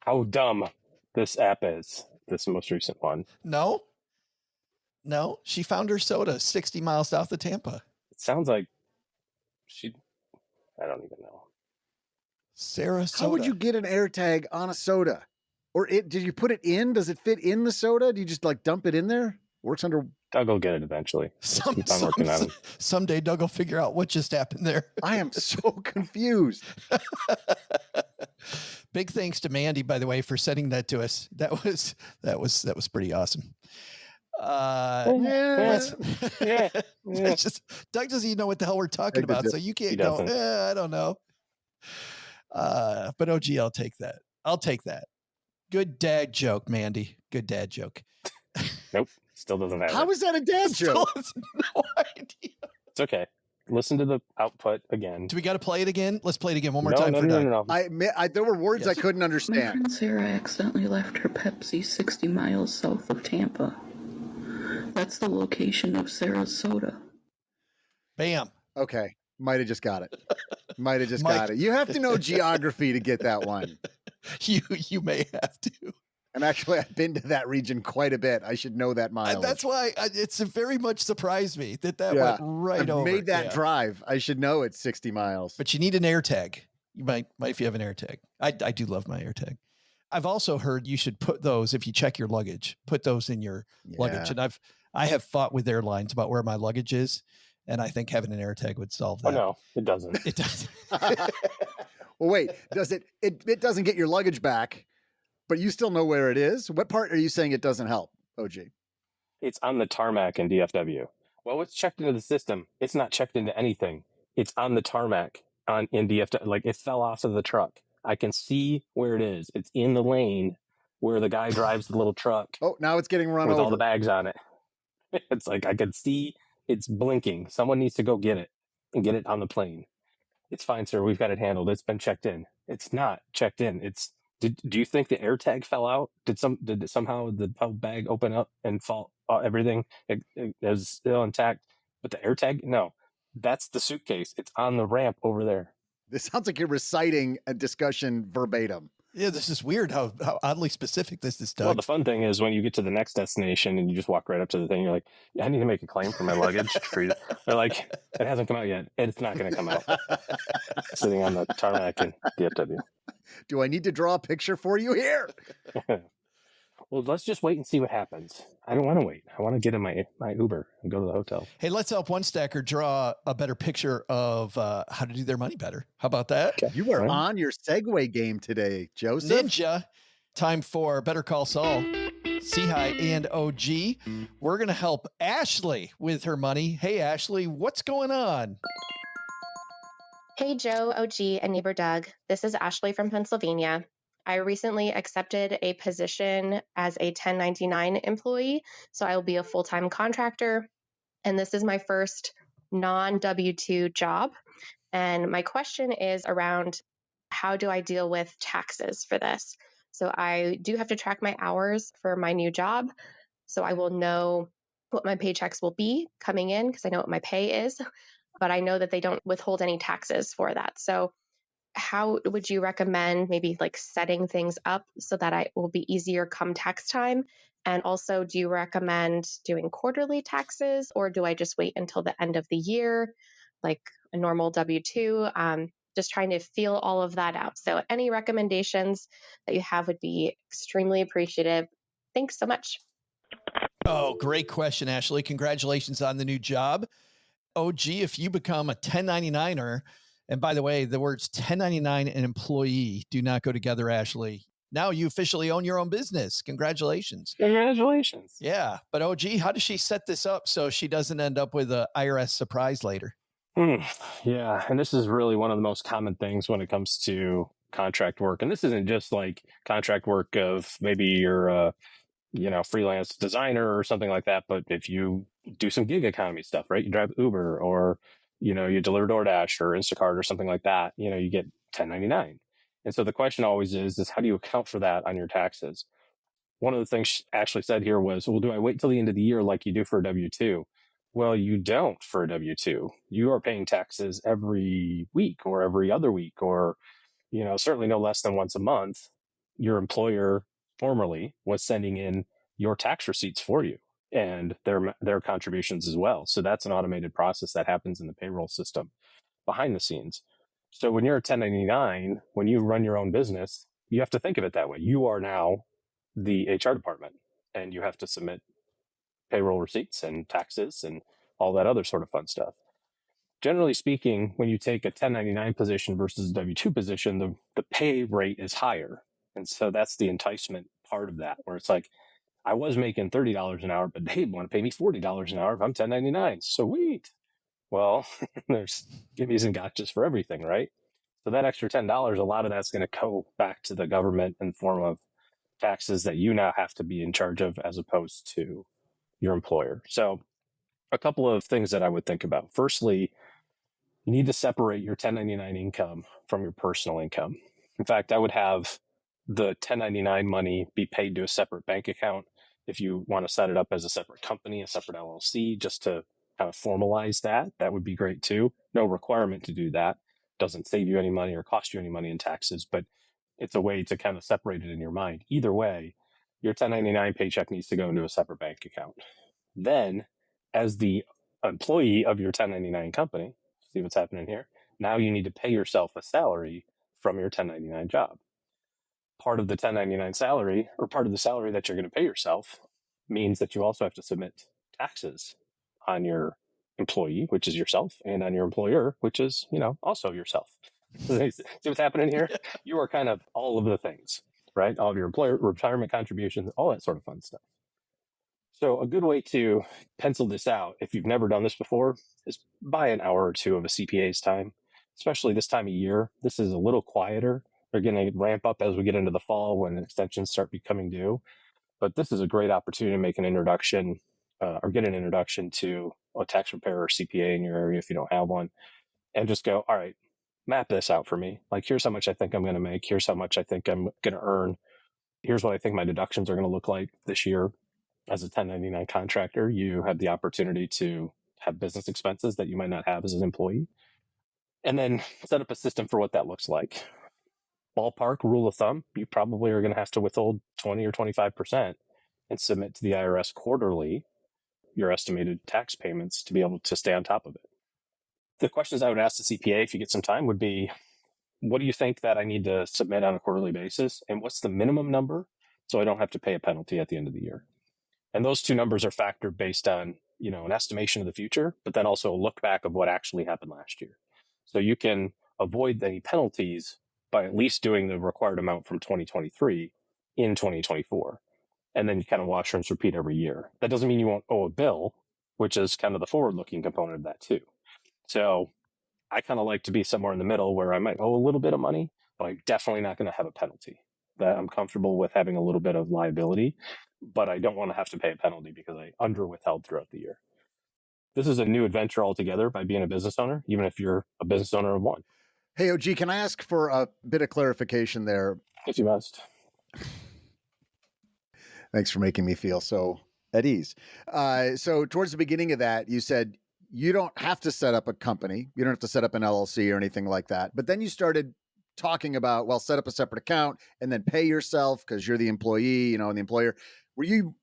how dumb this app is, this most recent one. No, she found her soda 60 miles south of Tampa. It sounds like I don't even know. Sarah soda. How would you get an AirTag on a soda? Or did you put it in? Does it fit in the soda? Do you just like dump it in there? Works under. Doug will get it eventually. Keep on working on it. Someday Doug will figure out what just happened there. I am so confused. Big thanks to Mandy, by the way, for sending that to us. That was pretty awesome. It's just Doug doesn't even know what the hell we're talking about, so you can't go. I don't know. But OG, I'll take that. Good dad joke, Mandy. Good dad joke. Nope. Still doesn't have it. How is that a dad joke? No idea. It's okay. Listen to the output again. Do we got to play it again? Let's play it again one more time. No. There were words I couldn't My understand. friend Sarah accidentally left her Pepsi 60 miles south of Tampa. That's the location of Sarah's soda. Bam. Okay. Might have just got it. Got it. You have to know geography to get that one. You may have to. And actually, I've been to that region quite a bit. I should know that mileage. That's why it's very much surprised me that went right over. Made that drive. I should know it's 60 miles. But you need an AirTag. You might if you have an AirTag. I do love my AirTag. I've also heard you should put those, if you check your luggage, put those in your luggage. And I have fought with airlines about where my luggage is, and I think having an AirTag would solve that. Oh no, it doesn't. It doesn't. Well, wait, does it doesn't get your luggage back, but you still know where it is? What part are you saying it doesn't help, OG? It's on the tarmac in DFW. Well, it's checked into the system. It's not checked into anything. It's on the tarmac in DFW. Like, it fell off of the truck. I can see where it is. It's in the lane where the guy drives the little truck. Oh, now it's getting run with over. All the bags on it. It's like I can see it's blinking. Someone needs to go get it and get it on the plane. It's fine, sir. We've got it handled. It's been checked in. It's not checked in. Do you think the AirTag fell out? Did somehow the bag open up and fall? Everything it was still intact, but the AirTag, no. That's the suitcase. It's on the ramp over there. This sounds like you're reciting a discussion verbatim. Yeah, this is weird how oddly specific this is, Doug. Well, the fun thing is when you get to the next destination and you just walk right up to the thing, you're like, yeah, I need to make a claim for my luggage. They're like, it hasn't come out yet. It's not going to come out. Sitting on the tarmac in DFW. Do I need to draw a picture for you here? Well, let's just wait and see what happens. I don't want to wait. I want to get in my Uber and go to the hotel. Hey, let's help one stacker draw a better picture of how to do their money better. How about that? Okay. You are on your Segway game today, Joseph. Ninja. Time for Better Call Saul, C-High, and OG. We're going to help Ashley with her money. Hey, Ashley, what's going on? Hey, Joe, OG, and neighbor Doug. This is Ashley from Pennsylvania. I recently accepted a position as a 1099 employee, so I will be a full-time contractor, and this is my first non-W-2 job. And my question is around how do I deal with taxes for this? So I do have to track my hours for my new job, so I will know what my paychecks will be coming in because I know what my pay is, but I know that they don't withhold any taxes for that. So how would you recommend maybe like setting things up so that it will be easier come tax time? And also, do you recommend doing quarterly taxes, or do I just wait until the end of the year, like a normal W-2? Just trying to feel all of that out. So any recommendations that you have would be extremely appreciative. Thanks so much. Oh, great question, Ashley. Congratulations on the new job. OG, if you become a 1099er, and by the way, the words 1099 and employee do not go together, Ashley. Now you officially own your own business. Congratulations. Congratulations. Yeah. But OG, how does she set this up so she doesn't end up with an IRS surprise later? Yeah, and this is really one of the most common things when it comes to contract work. And this isn't just like contract work of maybe you're a freelance designer or something like that, but if you do some gig economy stuff, right? You drive Uber or you deliver DoorDash or Instacart or something like that, you get 1099. And so the question always is how do you account for that on your taxes? One of the things she actually said here was, well, do I wait till the end of the year like you do for a W-2? Well, you don't for a W-2. You are paying taxes every week or every other week, or, certainly no less than once a month. Your employer formerly was sending in your tax receipts for you and their contributions as well. So that's an automated process that happens in the payroll system behind the scenes. So when you're a 1099, when you run your own business, you have to think of it that way. You are now the HR department and you have to submit payroll receipts and taxes and all that other sort of fun stuff. Generally speaking, when you take a 1099 position versus a W-2 position, the pay rate is higher. And so that's the enticement part of that, where it's like, I was making $30 an hour, but they want to pay me $40 an hour if I'm 1099. Sweet. Well, there's gimmies and gotchas for everything, right? So that extra $10, a lot of that's going to go back to the government in the form of taxes that you now have to be in charge of as opposed to your employer. So a couple of things that I would think about. Firstly, you need to separate your 1099 income from your personal income. In fact, I would have the 1099 money be paid to a separate bank account. If you want to set it up as a separate company, a separate LLC, just to kind of formalize that would be great too. No requirement to do that. Doesn't save you any money or cost you any money in taxes, but it's a way to kind of separate it in your mind. Either way, your 1099 paycheck needs to go into a separate bank account. Then, as the employee of your 1099 company, see what's happening here? Now you need to pay yourself a salary from your 1099 job. Part of the 1099 salary, or part of the salary that you're going to pay yourself, means that you also have to submit taxes on your employee, which is yourself, and on your employer, which is, also yourself. See what's happening here? You are kind of all of the things, right? All of your employer retirement contributions, all that sort of fun stuff. So a good way to pencil this out, if you've never done this before, is buy an hour or two of a CPA's time, especially this time of year. This is a little quieter. They're going to ramp up as we get into the fall when extensions start becoming due. But this is a great opportunity to make an introduction or get an introduction to a tax preparer or CPA in your area if you don't have one, and just go, all right, map this out for me. Like, here's how much I think I'm going to make. Here's how much I think I'm going to earn. Here's what I think my deductions are going to look like this year. As a 1099 contractor, you have the opportunity to have business expenses that you might not have as an employee, and then set up a system for what that looks like. Ballpark rule of thumb, you probably are going to have to withhold 20 or 25% and submit to the IRS quarterly your estimated tax payments to be able to stay on top of it. The questions I would ask the CPA if you get some time would be, what do you think that I need to submit on a quarterly basis? And what's the minimum number so I don't have to pay a penalty at the end of the year? And those two numbers are factored based on, an estimation of the future, but then also a look back of what actually happened last year. So you can avoid any penalties by at least doing the required amount from 2023 in 2024. And then you kind of wash, rinse, repeat every year. That doesn't mean you won't owe a bill, which is kind of the forward-looking component of that too. So I kind of like to be somewhere in the middle where I might owe a little bit of money, but I'm definitely not going to have a penalty. That I'm comfortable with having a little bit of liability, but I don't want to have to pay a penalty because I under withheld throughout the year. This is a new adventure altogether by being a business owner, even if you're a business owner of one. Hey, OG, can I ask for a bit of clarification there? If you must. Thanks for making me feel so at ease. So towards the beginning of that, you said you don't have to set up a company. You don't have to set up an LLC or anything like that. But then you started talking about, well, set up a separate account and then pay yourself because you're the employee, and the employer. Were you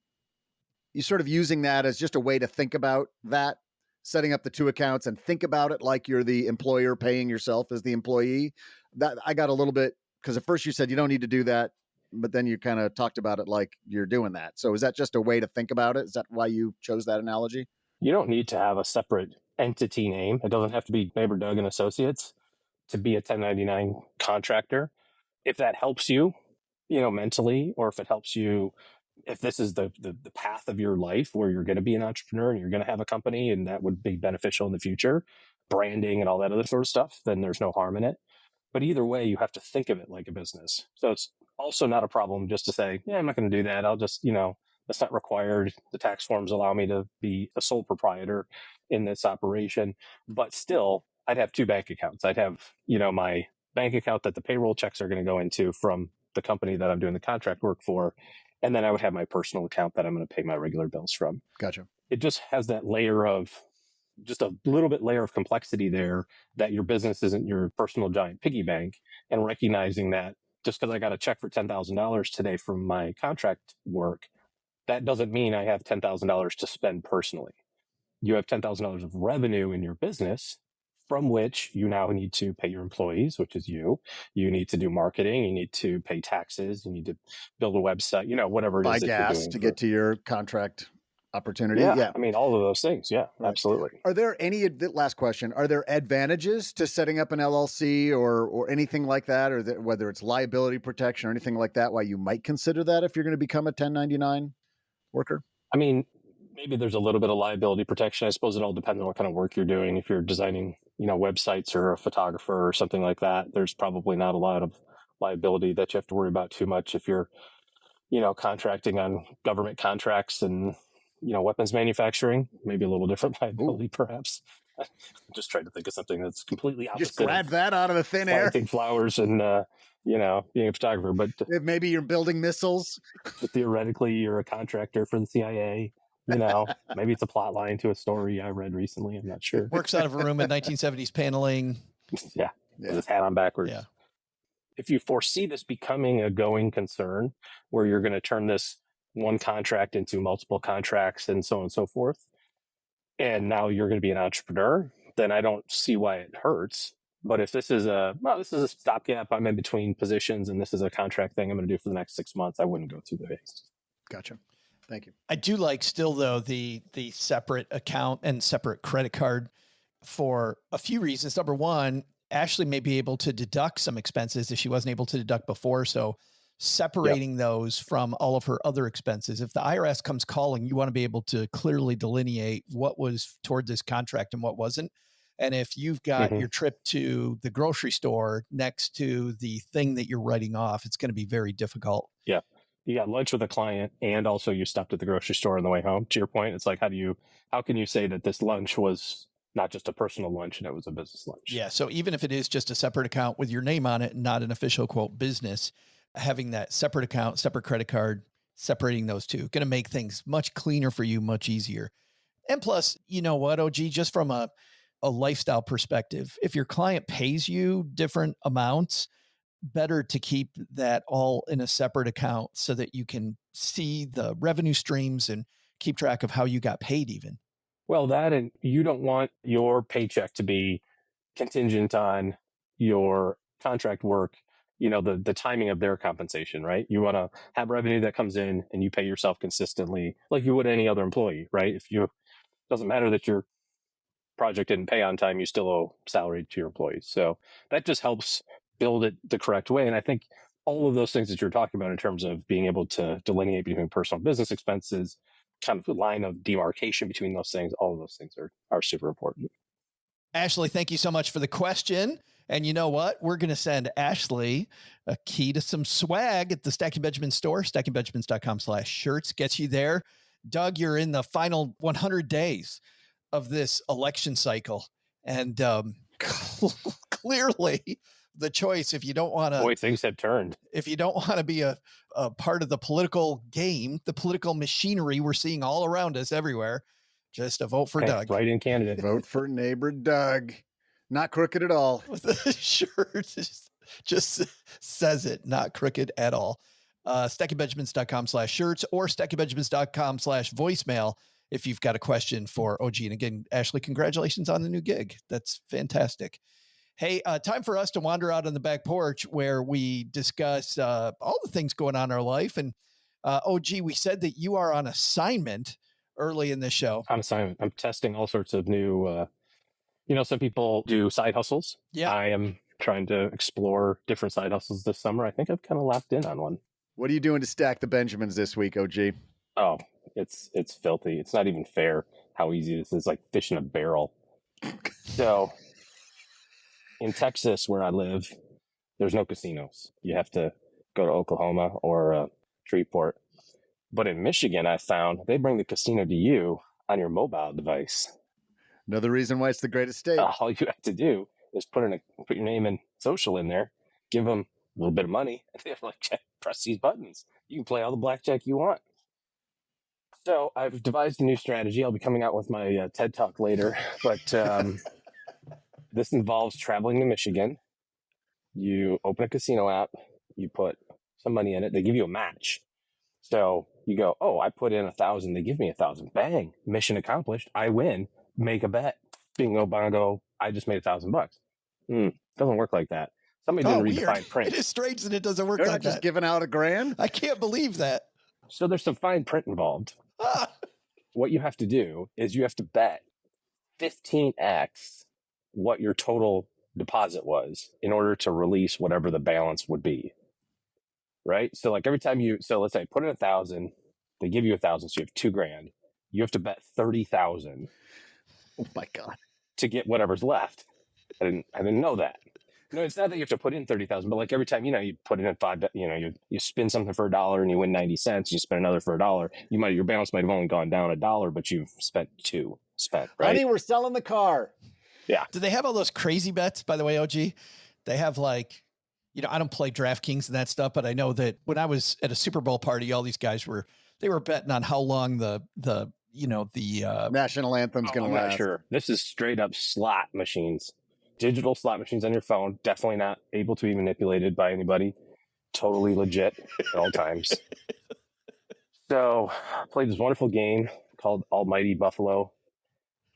sort of using that as just a way to think about that, setting up the two accounts and think about it like you're the employer paying yourself as the employee? That I got a little bit, because at first you said you don't need to do that, but then you kind of talked about it like you're doing that. So is that just a way to think about it? Is that why you chose that analogy? You don't need to have a separate entity name. It doesn't have to be Neighbor Doug and Associates to be a 1099 contractor. If that helps you, mentally, or if it helps you, if this is the path of your life where you're going to be an entrepreneur and you're going to have a company and that would be beneficial in the future, branding and all that other sort of stuff, then there's no harm in it. But either way, you have to think of it like a business. So it's also not a problem just to say, yeah, I'm not going to do that. I'll just, that's not required. The tax forms allow me to be a sole proprietor in this operation. But still, I'd have two bank accounts. I'd have, my bank account that the payroll checks are going to go into from the company that I'm doing the contract work for. And then I would have my personal account that I'm going to pay my regular bills from. Gotcha. It just has that just a little bit layer of complexity there, that your business isn't your personal giant piggy bank, and recognizing that just because I got a check for $10,000 today from my contract work, that doesn't mean I have $10,000 to spend personally. You have $10,000 of revenue in your business from which you now need to pay your employees, which is you. You need to do marketing. You need to pay taxes. You need to build a website, whatever it is that you're doing to get to your contract opportunity. Yeah. I mean, all of those things. Yeah, right. Absolutely. Are there last question, are there advantages to setting up an LLC or anything like that, or whether it's liability protection or anything like that, why you might consider that if you're going to become a 1099 worker? I mean, maybe there's a little bit of liability protection. I suppose it all depends on what kind of work you're doing. If you're designing, websites or a photographer or something like that, there's probably not a lot of liability that you have to worry about too much. If you're, contracting on government contracts and, weapons manufacturing, maybe a little different liability, perhaps. I'm just trying to think of something that's completely opposite. Just grab that out of the thin air. Planting flowers and, being a photographer. But maybe you're building missiles. But theoretically, you're a contractor for the CIA. Maybe it's a plot line to a story I read recently. I'm not sure. Works out of a room in 1970s paneling. Yeah. With his hat on backwards. Yeah. If you foresee this becoming a going concern where you're going to turn this one contract into multiple contracts and so on and so forth, and now you're going to be an entrepreneur, then I don't see why it hurts. But if this is a stopgap, I'm in between positions and this is a contract thing I'm going to do for the next 6 months, I wouldn't go through the haste. Gotcha. Thank you. I do like still though the separate account and separate credit card for a few reasons. Number one, Ashley may be able to deduct some expenses that she wasn't able to deduct before. So separating those from all of her other expenses. If the IRS comes calling, you want to be able to clearly delineate what was toward this contract and what wasn't. And if you've got your trip to the grocery store next to the thing that you're writing off, it's going to be very difficult. Yeah. You got lunch with a client and also you stopped at the grocery store on the way home. To your point, it's like, how can you say that this lunch was not just a personal lunch and it was a business lunch? Yeah. So even if it is just a separate account with your name on it and not an official quote business, having that separate account, separate credit card, separating those two, going to make things much cleaner for you, much easier. And plus, you know what, OG, just from a lifestyle perspective, if your client pays you different amounts, better to keep that all in a separate account so that you can see the revenue streams and keep track of how you got paid even. Well, that, and you don't want your paycheck to be contingent on your contract work, the timing of their compensation, right? You want to have revenue that comes in and you pay yourself consistently like you would any other employee, right? Doesn't matter that your project didn't pay on time, you still owe salary to your employees. So that just helps build it the correct way. And I think all of those things that you're talking about in terms of being able to delineate between personal and business expenses, kind of the line of demarcation between those things, all of those things are super important. Ashley, thank you so much for the question. And you know what? We're going to send Ashley a key to some swag at the Stacking Benjamin store. StackingBenjamins.com/shirts gets you there. Doug, you're in the final 100 days of this election cycle. And clearly the choice, if you don't want to... Boy, things have turned. If you don't want to be a part of the political game, the political machinery we're seeing all around us everywhere, just a vote for Doug. Write-in candidate. Vote for neighbor Doug. Not crooked at all. The shirt just says it, not crooked at all. StackingBenjamins.com/shirts or StackingBenjamins.com/voicemail if you've got a question for OG. And again, Ashley, congratulations on the new gig. That's fantastic. Hey, time for us to wander out on the back porch where we discuss all the things going on in our life. And OG, we said that you are on assignment early in the show. On assignment. I'm testing all sorts of new, some people do side hustles. Yeah. I am trying to explore different side hustles this summer. I think I've kind of locked in on one. What are you doing to stack the Benjamins this week, OG? Oh, it's filthy. It's not even fair how easy this is, like fish in a barrel. So in Texas, where I live, there's no casinos. You have to go to Oklahoma or Shreveport. But in Michigan, I found they bring the casino to you on your mobile device. Another reason why it's the greatest state. All you have to do is put your name and social in there, give them a little bit of money, and they're like, press these buttons. You can play all the blackjack you want. So I've devised a new strategy. I'll be coming out with my TED Talk later, but this involves traveling to Michigan. You open a casino app, you put some money in it, they give you a match. So you go, oh, I put in 1,000, they give me 1,000. Bang, mission accomplished. I win. Make a bet. Bingo, bongo. I just made $1,000. Doesn't work like that. Somebody didn't read the fine print. It is strange that it doesn't work They're like not just that. giving out $1,000. I can't believe that. So there's some fine print involved. What you have to do is you have to bet 15x what your total deposit was in order to release whatever the balance would be. Right? So like every time let's say put in 1,000, they give you 1,000, so you have $2,000. You have to bet 30,000. Oh my God. To get whatever's left. I didn't know that. No, it's not that you have to put in 30,000, but like every time, you put in $5, you spin something for $1 and you win 90 cents, you spend another for $1. Your balance might have only gone down $1, but you've spent $2, right? Honey, we're selling the car. Yeah. Do they have all those crazy bets, by the way, OG? They have like, I don't play DraftKings and that stuff, but I know that when I was at a Super Bowl party, all these guys were betting on how long the national anthem's going to last. Not sure. This is straight up slot machines, digital slot machines on your phone. Definitely not able to be manipulated by anybody. Totally legit at all times. So I played this wonderful game called Almighty Buffalo.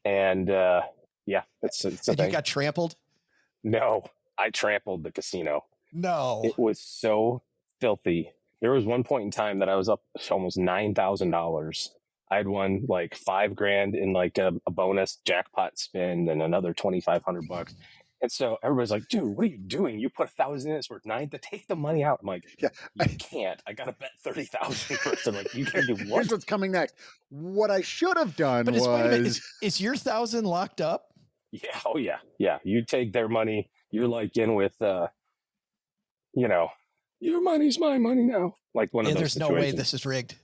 And it's a thing. You got trampled? No, I trampled the casino. No. It was so filthy. There was one point in time that I was up to almost $9,000. I had won like $5,000 in like a bonus jackpot spin and another $2,500. And so everybody's like, dude, what are you doing? You put 1,000 in, it's worth 9 to take the money out. I'm like, you can't. I got to bet 30,000 first. I'm like, you can do what? Here's what's coming next. What I should have done wait a minute, is your 1,000 locked up? Yeah. Oh yeah. Yeah. You take their money. You're like in with, your money's my money now. Like one of those there's situations. No way this is rigged.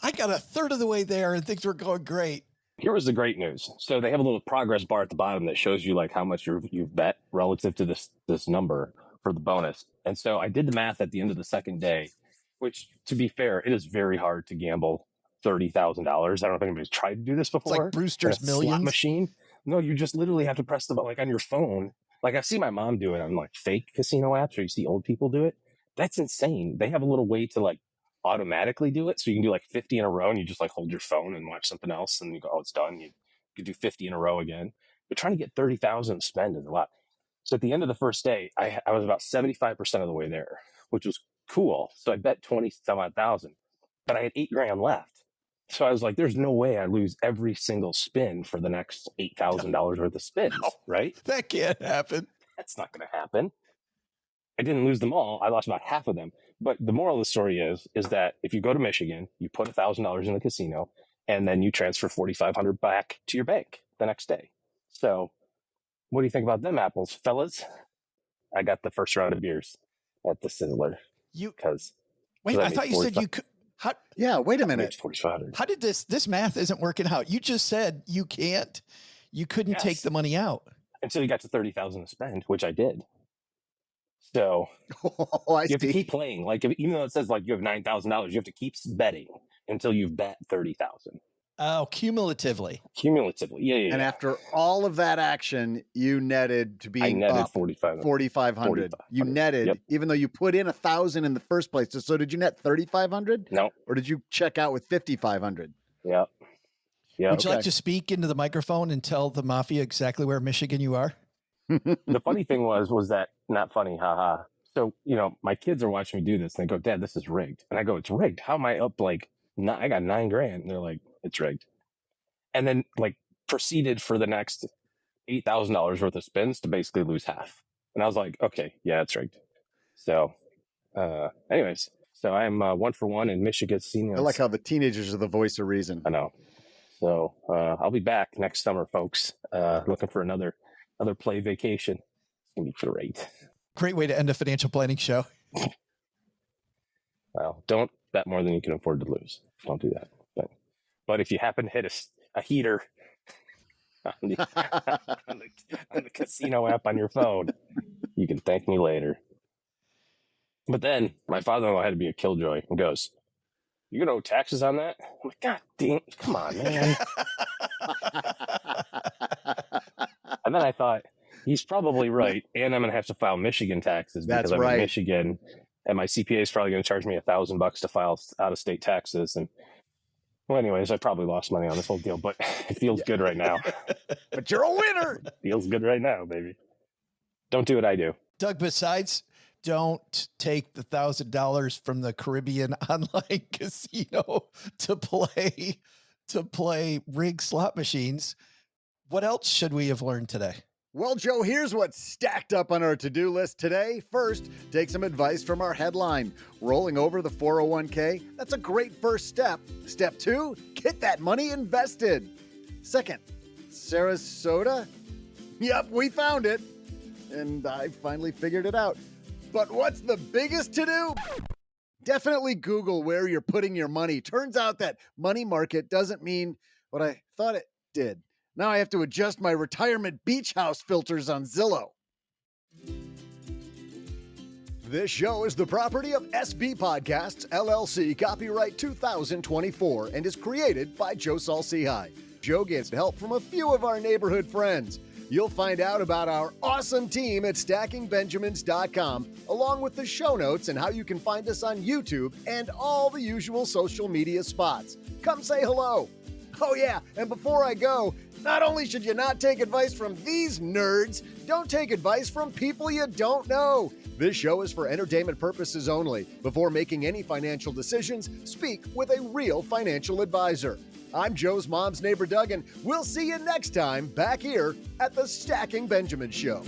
I got a third of the way there and things were going great. Here was the great news. So they have a little progress bar at the bottom that shows you like how much you've bet relative to this number for the bonus. And so I did the math at the end of the second day, which to be fair, it is very hard to gamble $30,000. I don't know if anybody's tried to do this before. It's like Brewster's Millions slot machine. No, you just literally have to press the button like on your phone. Like I see my mom do it on like fake casino apps, or you see old people do it. That's insane. They have a little way to like automatically do it. So you can do like 50 in a row and you just like hold your phone and watch something else and you go, oh, it's done. You do 50 in a row again. But trying to get 30,000 to spend is a lot. So at the end of the first day, I was about 75% of the way there, which was cool. So I bet 20,000, but I had $8,000 left. So I was like, there's no way I lose every single spin for the next $8,000 worth of spins, right? That can't happen. That's not going to happen. I didn't lose them all. I lost about half of them. But the moral of the story is that if you go to Michigan, you put $1,000 in the casino, and then you transfer $4,500 back to your bank the next day. So what do you think about them apples, fellas? I got the first round of beers at the Sizzler. I thought you said you could. Wait a minute. How did this math isn't working out? You just said you couldn't take the money out until you got to 30,000 to spend, which I did. So you have to keep playing. Like even though it says like you have $9,000, you have to keep betting until you've bet 30,000. Oh, cumulatively. Yeah. And after all of that action, you netted to being up 4,500. You netted, even though you put in 1,000 in the first place. So did you net 3,500? No. Or did you check out with 5,500? Yep. Would you like to speak into the microphone and tell the mafia exactly where Michigan you are? The funny thing was that not funny, haha. So, my kids are watching me do this and they go, Dad, this is rigged. And I go, it's rigged. How am I up like, I got $9,000. And they're like, it's rigged. And then like proceeded for the next $8,000 worth of spins to basically lose half. And I was like, okay, yeah, it's rigged. So, anyways, so I'm 1 for 1 in Michigan seniors. I like how the teenagers are the voice of reason. I know. So I'll be back next summer, folks. Looking for another play vacation. It's gonna be great. Great way to end a financial planning show. Well, don't bet more than you can afford to lose. Don't do that. But if you happen to hit a heater on the casino app on your phone, you can thank me later. But then my father-in-law had to be a killjoy and goes, "You gonna owe taxes on that?" I'm like, God damn, come on, man. And then I thought, he's probably right, and I'm gonna have to file Michigan taxes because I'm in Michigan, and my CPA is probably gonna charge me $1,000 to file out-of-state taxes. And well, anyways, I probably lost money on this whole deal, but it feels good right now. But you're a winner. It feels good right now, baby. Don't do what I do. Doug, besides don't take the $1,000 from the Caribbean online casino to play rigged slot machines, what else should we have learned today? Well, Joe, here's what's stacked up on our to-do list today. First, take some advice from our headline. Rolling over the 401k, that's a great first step. Step 2, get that money invested. Second, Sarasota? Yep, we found it. And I finally figured it out. But what's the biggest to-do? Definitely Google where you're putting your money. Turns out that money market doesn't mean what I thought it did. Now I have to adjust my retirement beach house filters on Zillow. This show is the property of SB Podcasts, LLC, copyright 2024, and is created by Joe Saul-Sehy. Joe gets help from a few of our neighborhood friends. You'll find out about our awesome team at stackingbenjamins.com, along with the show notes and how you can find us on YouTube and all the usual social media spots. Come say hello. Oh yeah, and before I go, not only should you not take advice from these nerds, don't take advice from people you don't know. This show is for entertainment purposes only. Before making any financial decisions, speak with a real financial advisor. I'm Joe's mom's neighbor, Doug, and we'll see you next time back here at the Stacking Benjamins Show.